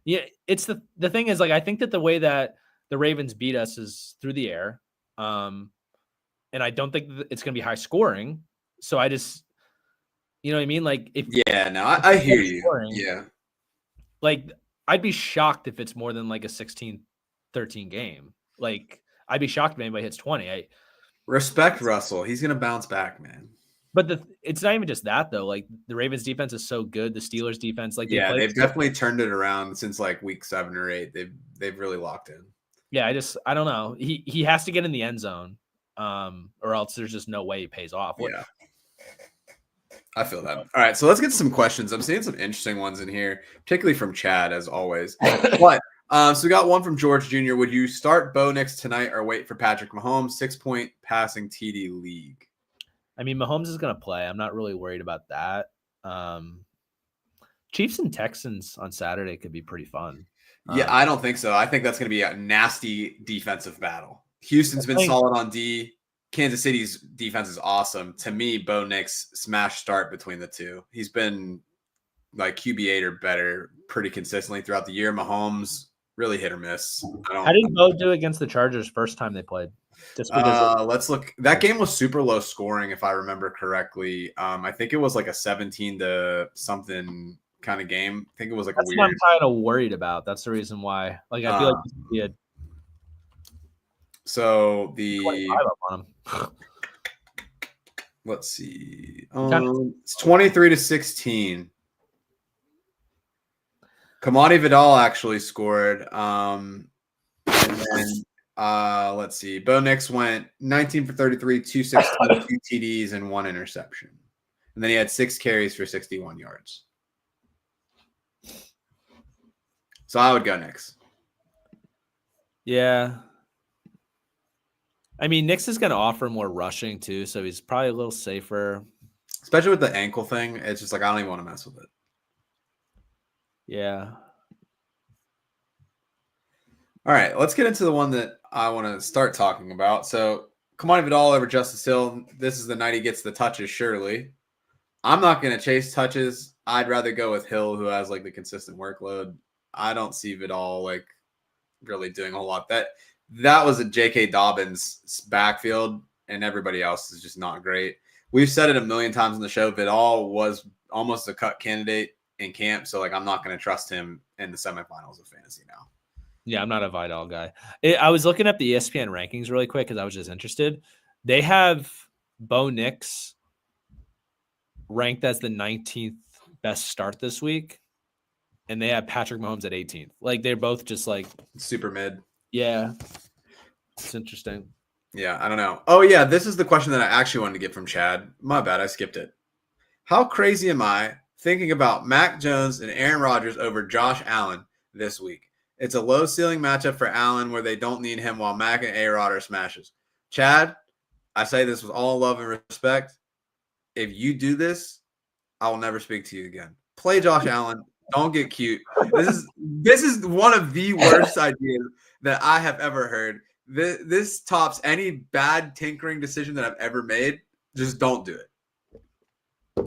yeah, it's the thing is like I think that the way that the Ravens beat us is through the air, and I don't think it's going to be high scoring. So I just, you know what I mean? Like if I hear you. Yeah, like I'd be shocked if it's more than like a 16-13 game. Like I'd be shocked if anybody hits 20. Respect Russell. He's going to bounce back, man. But it's not even just that though. Like the Ravens defense is so good. The Steelers defense, like they've definitely turned it around since like week 7 or 8. They've really locked in. Yeah, I don't know. He has to get in the end zone, or else there's just no way he pays off. Yeah, I feel that. All right, so let's get some questions. I'm seeing some interesting ones in here, particularly from Chad as always. But so we got one from George Jr. Would you start Bo Nix tonight or wait for Patrick Mahomes? 6-point passing TD league. I mean, Mahomes is going to play. I'm not really worried about that. Chiefs and Texans on Saturday could be pretty fun. Yeah, I don't think so. I think that's going to be a nasty defensive battle. Houston's been solid on D. Kansas City's defense is awesome. To me, Bo Nix smash start between the two. He's been like QB8 or better pretty consistently throughout the year. Mahomes really hit or miss. How did Bo do against the Chargers first time they played? Let's look. That game was super low scoring, if I remember correctly. I think it was like a 17 to something kind of game. I think it was like That's what I'm kind of worried about. That's the reason why. Like I feel like this would be a so the let's see. It's 23-16. Kamani Vidal actually scored. And then let's see. Bo Nix went 19 for 33, 216, 2 TDs, and 1 interception. And then he had 6 carries for 61 yards. So I would go Nix. Yeah. I mean, Nix is going to offer more rushing too, so he's probably a little safer. Especially with the ankle thing. It's just like I don't even want to mess with it. Yeah. All right, let's get into the one that I want to start talking about. So, Kamani Vidal over Justice Hill. This is the night he gets the touches, surely. I'm not going to chase touches. I'd rather go with Hill, who has like the consistent workload. I don't see Vidal like really doing a whole lot. That was a J.K. Dobbins backfield, and everybody else is just not great. We've said it a million times on the show. Vidal was almost a cut candidate in camp, so like I'm not going to trust him in the semifinals of fantasy now. Yeah, I'm not a Vidal guy. I was looking up the ESPN rankings really quick because I was just interested. They have Bo Nix ranked as the 19th best start this week, and they have Patrick Mahomes at 18th. Like they're both just like super mid. Yeah, it's interesting. Yeah, I don't know. Oh yeah, this is the question that I actually wanted to get from Chad. My bad, I skipped it. How crazy am I thinking about Mac Jones and Aaron Rodgers over Josh Allen this week? It's a low ceiling matchup for Allen where they don't need him while Mac and A-Rod are smashes. Chad, I say this with all love and respect. If you do this, I will never speak to you again. Play Josh Allen. Don't get cute. This is one of the worst ideas that I have ever heard. This tops any bad tinkering decision that I've ever made. Just don't do it.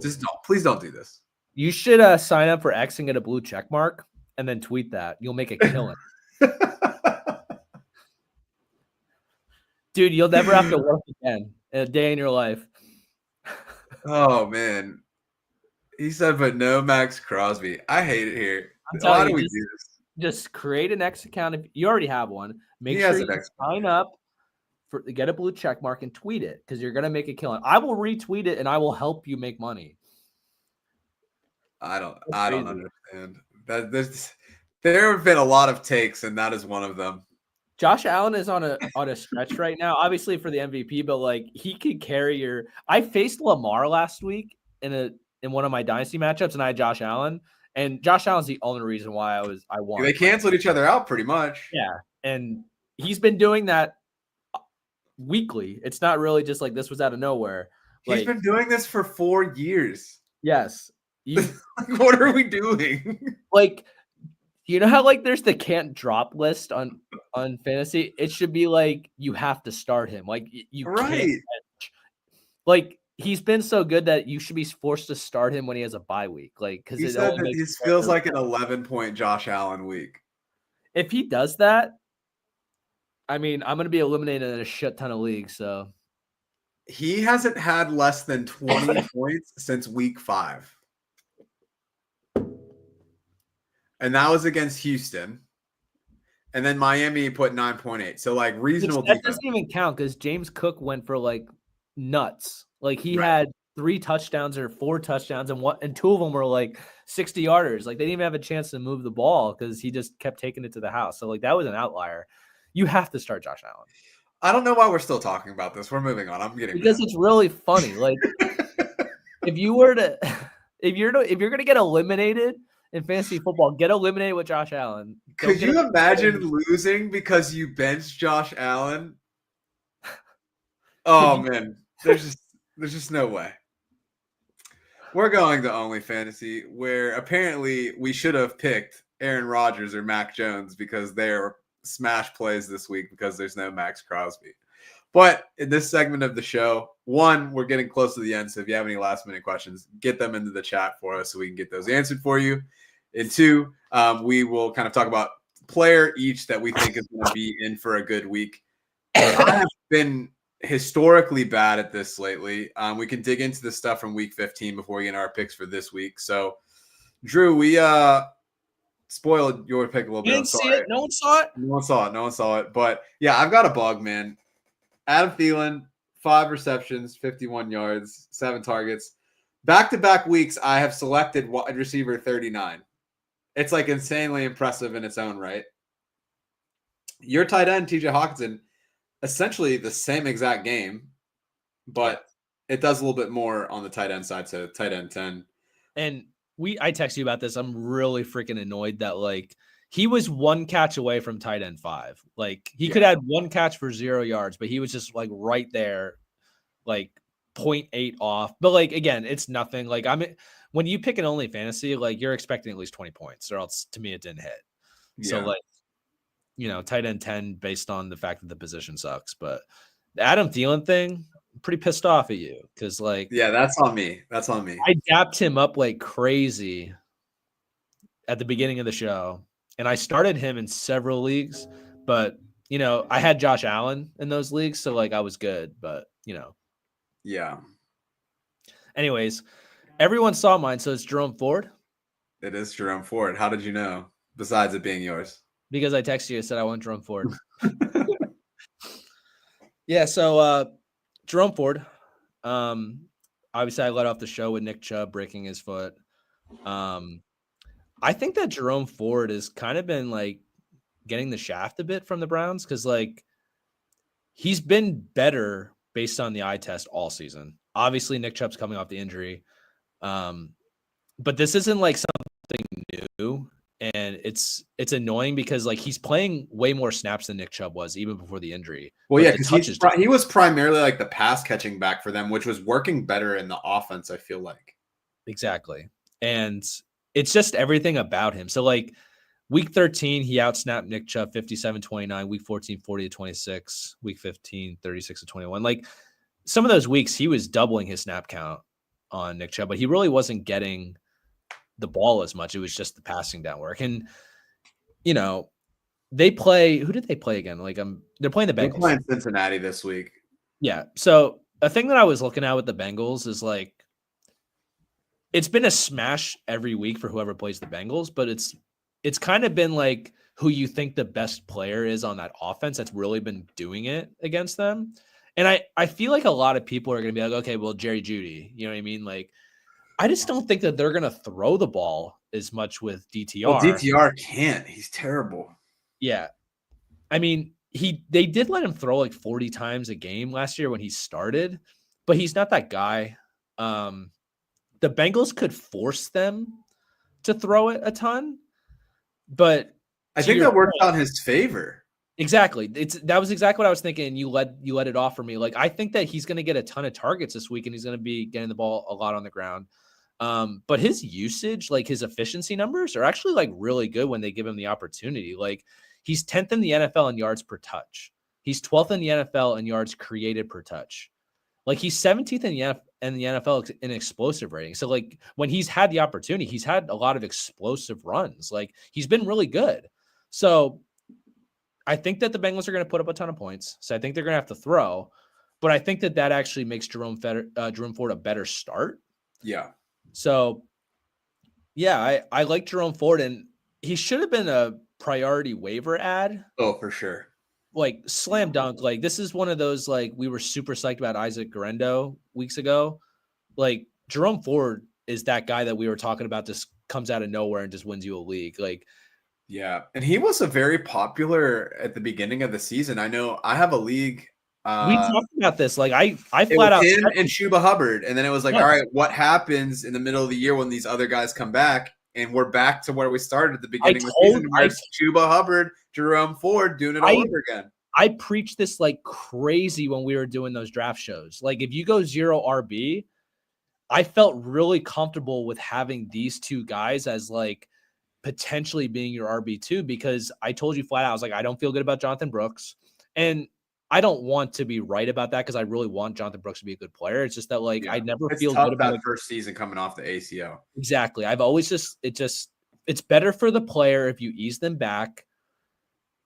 Just don't. Please don't do this. You should sign up for X and get a blue check mark and then tweet that. You'll make a killing. Dude, you'll never have to work again in a day in your life. Oh, man. He said, but no Max Crosby. I hate it here. Why do we do this? Just create an X account. If you already have one, make sure you sign up for get a blue check mark and tweet it because you're gonna make a killing. I will retweet it and I will help you make money. I don't understand. There have been a lot of takes, and that is one of them. Josh Allen is on a stretch right now, obviously for the MVP, but like he could carry your. I faced Lamar last week in one of my dynasty matchups, and I had Josh Allen. And Josh Allen's the only reason why I won. They canceled each other out pretty much. Yeah, and he's been doing that weekly. It's not really just like this was out of nowhere. He's been doing this for 4 years. Yes. What are we doing? Like, you know how like there's the can't drop list on fantasy? It should be like you have to start him. Like you can't. Like he's been so good that you should be forced to start him when he has a bye week. Like because he said that this feels like an 11-point Josh Allen week. If he does that, I mean, I'm going to be eliminated in a shit ton of leagues. So he hasn't had less than 20 points since week 5. And that was against Houston. And then Miami put 9.8. So like reasonable defense. That doesn't even count because James Cook went for like nuts. Like he had 3 touchdowns or 4 touchdowns, and 2 of them were like 60-yarders. Like they didn't even have a chance to move the ball because he just kept taking it to the house. So like that was an outlier. You have to start Josh Allen. I don't know why we're still talking about this. We're moving on. I'm getting because it's really funny. Like if you're gonna get eliminated in fantasy football, get eliminated with Josh Allen. Could you imagine losing because you benched Josh Allen? Oh man, there's just no way. We're going to OnlyFantasy, where apparently we should have picked Aaron Rodgers or Mac Jones because they're smash plays this week because there's no Max Crosby. But in this segment of the show, 1, we're getting close to the end. So if you have any last minute questions, get them into the chat for us so we can get those answered for you. And 2, we will kind of talk about player each that we think is going to be in for a good week. I have been historically bad at this lately. We can dig into the stuff from week 15 before we get into our picks for this week. So Drew, we spoiled your pick a little bit. You didn't see it? No one saw it? No one saw it. But yeah, I've got a bug, man. Adam Thielen, 5 receptions, 51 yards, 7 targets. Back-to-back weeks, I have selected wide receiver 39. It's like insanely impressive in its own right. Your tight end, TJ Hawkinson, essentially the same exact game, but it does a little bit more on the tight end side, so tight end 10. And I text you about this. I'm really freaking annoyed that like he was 1 catch away from tight end 5. Like he could have 1 catch for 0 yards, but he was just like right there, like 0.8 off. But like again, it's nothing. Like when you pick an only fantasy, like you're expecting at least 20 points, or else to me it didn't hit. Yeah. So like, tight end 10 based on the fact that the position sucks. But the Adam Thielen thing, I'm pretty pissed off at you because like that's on me. That's on me. I dapped him up like crazy at the beginning of the show, and I started him in several leagues, but I had Josh Allen in those leagues, so like I was good, but Yeah, anyways, everyone saw mine, so it's Jerome Ford it is Jerome Ford. How did you know? Besides it being yours. because I texted you and said I want Jerome Ford. Yeah, so Jerome Ford. Obviously I let off the show with Nick Chubb breaking his foot. I think that Jerome Ford has kind of been like getting the shaft a bit from the Browns because like he's been better based on the eye test all season. Obviously, Nick Chubb's coming off the injury, but this isn't like something new, and it's annoying because like he's playing way more snaps than Nick Chubb was even before the injury. Well, But yeah, the because touches, he was primarily like the pass catching back for them, which was working better in the offense, I feel like. exactly, and it's just everything about him. So like week 13, he outsnapped Nick Chubb 57-29. Week 14, 40-26. Week 15, 36-21. Like some of those weeks, he was doubling his snap count on Nick Chubb, but he really wasn't getting the ball as much. It was just the passing down work. And, they play, who did they play again? Like, they're playing the They're Bengals. playing Cincinnati this week. Yeah. So a thing that I was looking at with the Bengals is like, it's been a smash every week for whoever plays the Bengals, but it's kind of been like who you think the best player is on that offense that's really been doing it against them. And I feel like a lot of people are going to be like, okay, well, Jerry Jeudy, you know what I mean? Like, I just don't think that they're going to throw the ball as much with DTR. Well, DTR can't. He's terrible. Yeah. I mean, they did let him throw like 40 times a game last year when he started, but he's not that guy. The Bengals could force them to throw it a ton, but I think that worked out in his favor. Exactly. That was exactly what I was thinking. You let it off for me. Like I think that he's going to get a ton of targets this week, and he's going to be getting the ball a lot on the ground. But his usage, like his efficiency numbers, are actually like really good when they give him the opportunity. Like he's 10th in the NFL in yards per touch. He's 12th in the NFL in yards created per touch. Like he's 17th in the NFL in explosive rating. So like when he's had the opportunity, he's had a lot of explosive runs. Like he's been really good. So I think that the Bengals are going to put up a ton of points. So I think they're going to have to throw. But I think that actually makes Jerome Ford a better start. Yeah. So, yeah, I like Jerome Ford, and he should have been a priority waiver ad. Oh, for sure. Like slam dunk. Like this is one of those like we were super psyched about Isaac Guerrero weeks ago. Like Jerome Ford is that guy that we were talking about. Just comes out of nowhere and just wins you a league. Like, yeah, and he was a very popular at the beginning of the season. I know I have a league. We talked about this. Like I It flat was out him and Chuba Hubbard, and then it was like, Yes. all right, what happens in the middle of the year when these other guys come back? And we're back to where we started at the beginning of the season, where it's Chuba Hubbard, Jerome Ford doing it all over again. I preached this like crazy when we were doing those draft shows. Like if you go 0 RB, I felt really comfortable with having these two guys as like potentially being your RB2 because I told you flat out, I was like, I don't feel good about Jonathan Brooks. And I don't want to be right about that because I really want Jonathan Brooks to be a good player. It's just that like I never feel good about that first season coming off the ACL. Exactly. I've always it's better for the player if you ease them back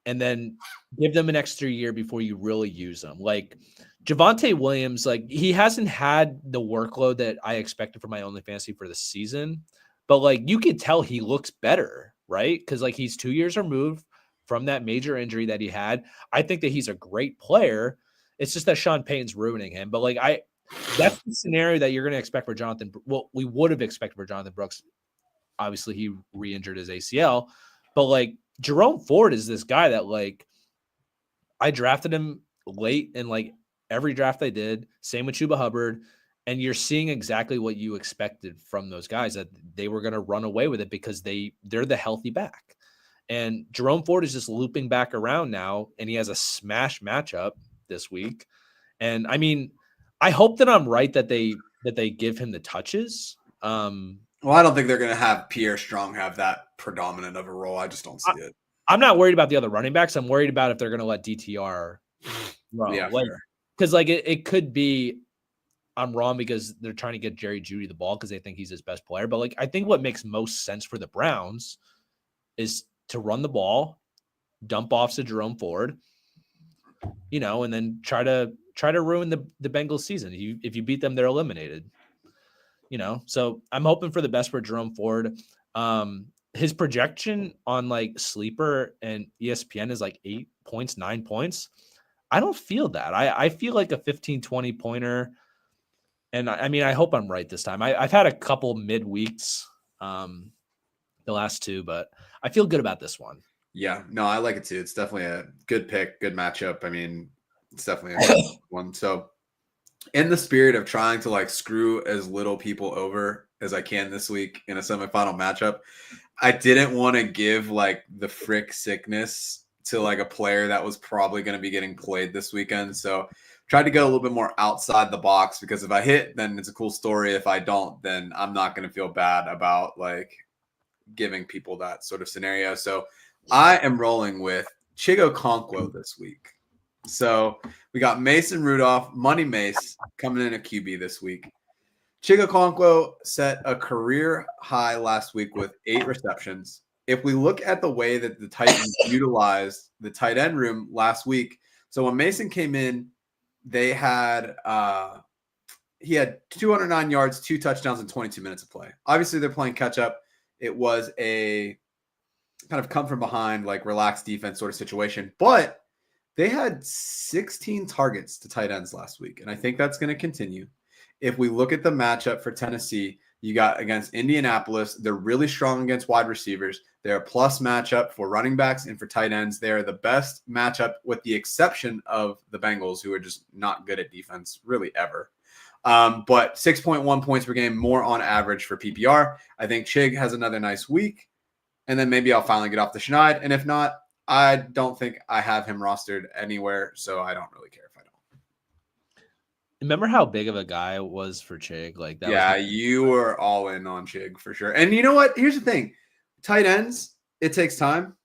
and then give them an extra year before you really use them. Like Javonte Williams, like he hasn't had the workload that I expected for my OnlyFantasy for the season, but like you could tell he looks better, right? Because like he's 2 years removed from that major injury that he had. I think that he's a great player. It's just that Sean Payton's ruining him. But like that's the scenario that you're going to expect for Jonathan. Well, we would have expected for Jonathan Brooks. Obviously, he re-injured his ACL, but like Jerome Ford is this guy that like I drafted him late in like every draft I did. Same with Chuba Hubbard. And you're seeing exactly what you expected from those guys that they were going to run away with it because they're the healthy back. And Jerome Ford is just looping back around now, and he has a smash matchup this week. And I mean, I hope that I'm right that they give him the touches. Well, I don't think they're going to have Pierre Strong have that predominant of a role. I just don't see it. I'm not worried about the other running backs. I'm worried about if they're going to let DTR run. Yeah, because like it could be I'm wrong because they're trying to get Jerry Jeudy the ball because they think he's his best player. But like I think what makes most sense for the Browns is to run the ball, dump offs to Jerome Ford, and then try to ruin the Bengals season. If you beat them, they're eliminated. So I'm hoping for the best for Jerome Ford. His projection on like Sleeper and ESPN is like 8 points, 9 points. I don't feel that. I feel like a 15-20 pointer. And I hope I'm right this time. I've had a couple mid-weeks, the last two, but I feel good about this one. Yeah, no, I like it too. It's definitely a good pick, good matchup. I mean, it's definitely a good one. So in the spirit of trying to like screw as little people over as I can this week in a semifinal matchup, I didn't want to give like the frick sickness to like a player that was probably going to be getting played this weekend. So tried to go a little bit more outside the box, because if I hit, then it's a cool story. If I don't, then I'm not going to feel bad about like giving people that sort of scenario. So I am rolling with Chigo Okonkwo this week. So we got Mason Rudolph, Money Mace coming in at QB this week. Chigo Okonkwo set a career high last week with 8 receptions. If we look at the way that the Titans utilized the tight end room last week, so when Mason came in, they had he had 209 yards, 2 touchdowns, and 22 minutes of play. Obviously, they're playing catch up. It was a kind of come from behind, like relaxed defense sort of situation, but they had 16 targets to tight ends last week, and I think that's going to continue. If we look at the matchup for Tennessee, you got against Indianapolis. They're really strong against wide receivers. They're a plus matchup for running backs and for tight ends. They're the best matchup with the exception of the Bengals, who are just not good at defense really ever. But 6.1 points per game, more on average for PPR. I think Chig has another nice week, and then maybe I'll finally get off the schneid. And if not, I don't think I have him rostered anywhere, so I don't really care if I don't. Remember how big of a guy it was for Chig? Like that. Yeah, you were all in on Chig for sure. And you know what? Here's the thing. Tight ends, it takes time.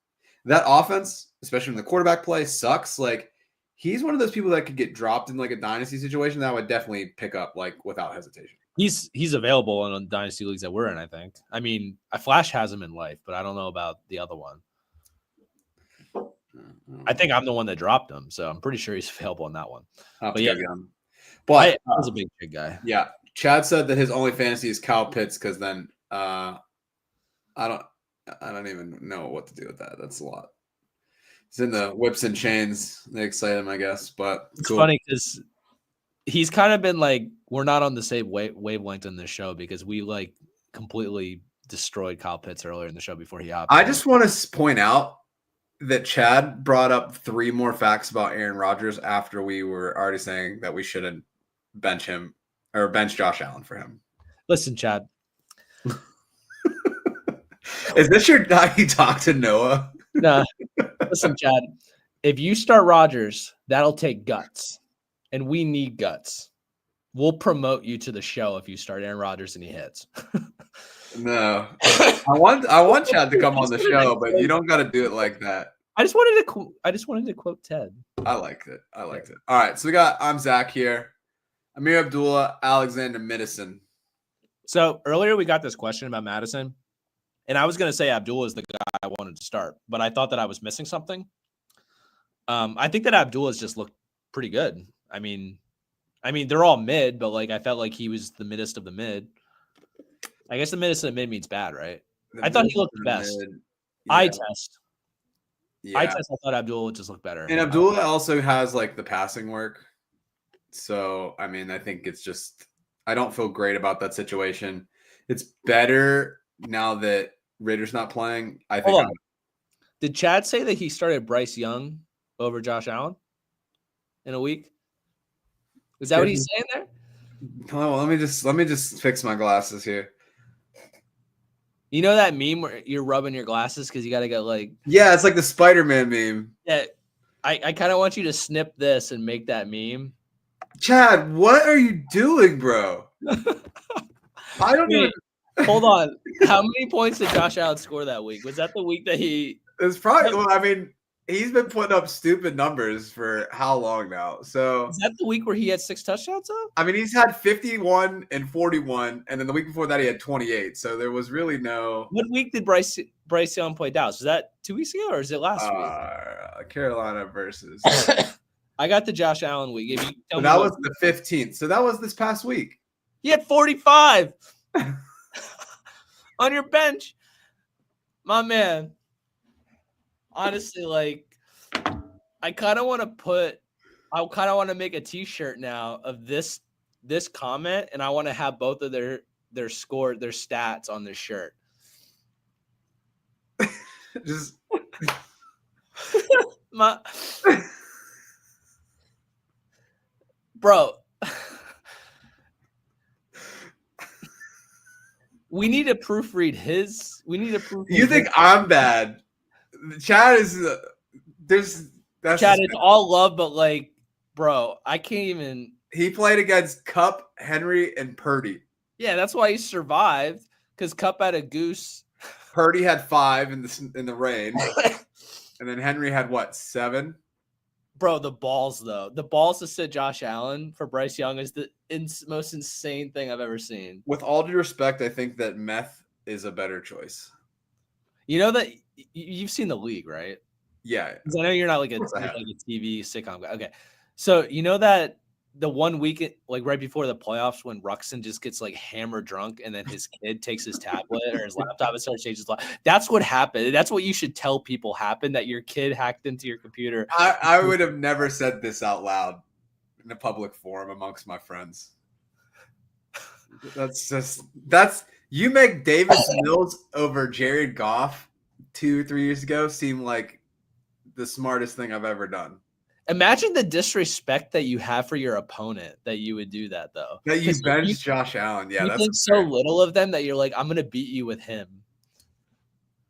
That offense, especially when the quarterback play, sucks. Like, he's one of those people that could get dropped in like a dynasty situation that I would definitely pick up like without hesitation. He's available in dynasty leagues that we're in, I think. I mean, Flash has him in life, but I don't know about the other one. I think I'm the one that dropped him, so I'm pretty sure he's available in that one. But yeah, but I was a big guy. Yeah, Chad said that his only fantasy is Kyle Pitts, because then I don't even know what to do with that. That's a lot. It's in the whips and chains. They excite him, I guess. But it's funny because he's kind of been like, we're not on the same wavelength in this show, because we like completely destroyed Kyle Pitts earlier in the show before he hopped. I just want to point out that Chad brought up 3 more facts about Aaron Rodgers after we were already saying that we shouldn't bench him or bench Josh Allen for him. Listen, Chad. Is this your how you talk to Noah? Nah. Listen, Chad. If you start Rodgers, that'll take guts, and we need guts. We'll promote you to the show if you start Aaron Rodgers and he hits. No, I want Chad to come on the show, but you don't got to do it like that. I just wanted to quote Ted. I liked it. All right, so I'm Zach here. Amir Abdullah, Alexander Madison. So earlier we got this question about Madison, and I was going to say Abdullah is the guy I wanted to start, but I thought that I was missing something. I think that Abdullah's just looked pretty good. I mean, they're all mid, but like I felt like he was the middest of the mid. I guess the middest of the mid means bad, right? I thought he looked the best. Yeah. Eye test. I thought Abdullah just looked better. And Abdullah also has like the passing work. So, I mean, I think it's just, I don't feel great about that situation. It's better now that Ritter's not playing. I think. Did Chad say that he started Bryce Young over Josh Allen in a week? Is that what he's saying there? Oh, let me just fix my glasses here. You know that meme where you're rubbing your glasses because you got to go like... Yeah, it's like the Spider-Man meme. Yeah, I kind of want you to snip this and make that meme. Chad, what are you doing, bro? I don't even... Hold on. How many points did Josh Allen score that week? Was that the week that he... It's probably... Well, I mean, he's been putting up stupid numbers for how long now? So... Is that the week where he had 6 touchdowns up? I mean, he's had 51 and 41, and then the week before that he had 28. So there was really no... What week did Bryce Bryce Young played Dallas? Is that 2 weeks ago or is it last week? Carolina versus. I got the Josh Allen week. If you tell So me that what was the 15th. So that was this past week. he had 45 on your bench, my man. Honestly, like I kind of want to make a T-shirt now of this comment, and I want to have both of their stats on this shirt. Just My bro. We need to proofread his. We need to proofread. You think I'm bad? Chad is that's Chad, it's all love, but like, bro, I can't even. He played against Kupp, Henry, and Purdy. Yeah, that's why he survived because Kupp had a goose. Purdy had 5 in the rain, and then Henry had what, 7? Bro, the balls to sit Josh Allen for Bryce Young is the most insane thing I've ever seen. With all due respect, I think that meth is a better choice. You know that you've seen the league, right? Yeah, I know you're not like a TV sitcom guy. Okay, so you know that the one week, like right before the playoffs, when Ruxin just gets like hammered drunk, and then his kid takes his tablet or his laptop and starts changing his life. That's what happened. That's what you should tell people happened. That your kid hacked into your computer. I would have never said this out loud in a public forum amongst my friends. That's you make Davis Mills over Jared Goff 2-3 years ago seem like the smartest thing I've ever done. Imagine the disrespect that you have for your opponent that you would do that though. That you bench Josh Allen. Yeah, you think so little of them that you're like, I'm gonna beat you with him.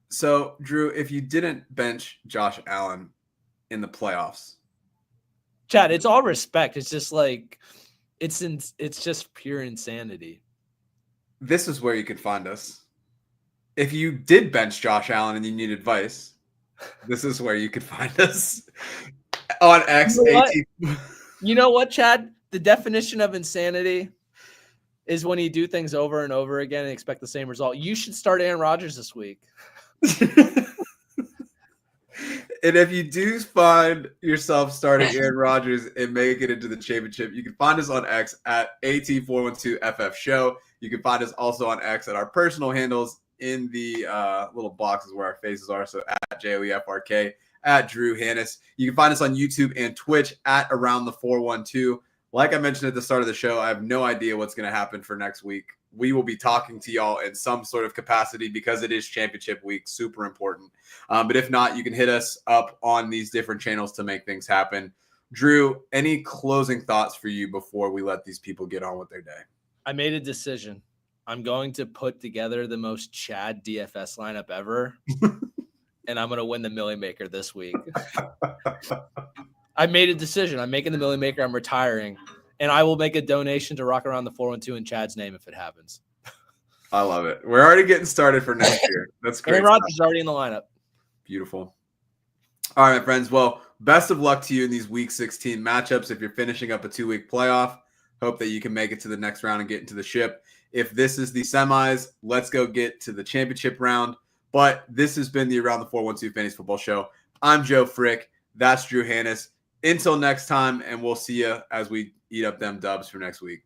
So, Drew, if you didn't bench Josh Allen in the playoffs, Chad, it's all respect. It's just like it's just pure insanity. This is where you could find us. If you did bench Josh Allen and you need advice, this is where you could find us. On X. You know what, Chad? The definition of insanity is when you do things over and over again and expect the same result. You should start Aaron Rodgers this week. And if you do find yourself starting Aaron Rodgers and make it into the championship, you can find us on X at AT412FF Show. You can find us also on X at our personal handles in the little boxes where our faces are. So at JOEFRK, at Drew Hannes. You can find us on YouTube and Twitch at Around the 412. Like I mentioned at the start of the show, I have no idea what's going to happen for next week. We will be talking to y'all in some sort of capacity because it is championship week, super important. But if not, you can hit us up on these different channels to make things happen. Drew, any closing thoughts for you before we let these people get on with their day? I made a decision. I'm going to put together the most Chad DFS lineup ever. And I'm going to win the Millie Maker this week. I made a decision. I'm making the Millie Maker. I'm retiring. And I will make a donation to Rock Around the 412 in Chad's name if it happens. I love it. We're already getting started for next year. That's great. Aaron Rodgers is already in the lineup. Beautiful. All right, my friends. Well, best of luck to you in these Week 16 matchups. If you're finishing up a 2-week playoff, hope that you can make it to the next round and get into the ship. If this is the semis, let's go get to the championship round. But this has been the Around the 412 Fantasy Football Show. I'm Joe Frick. That's Drew Hannes. Until next time, and we'll see you as we eat up them dubs for next week.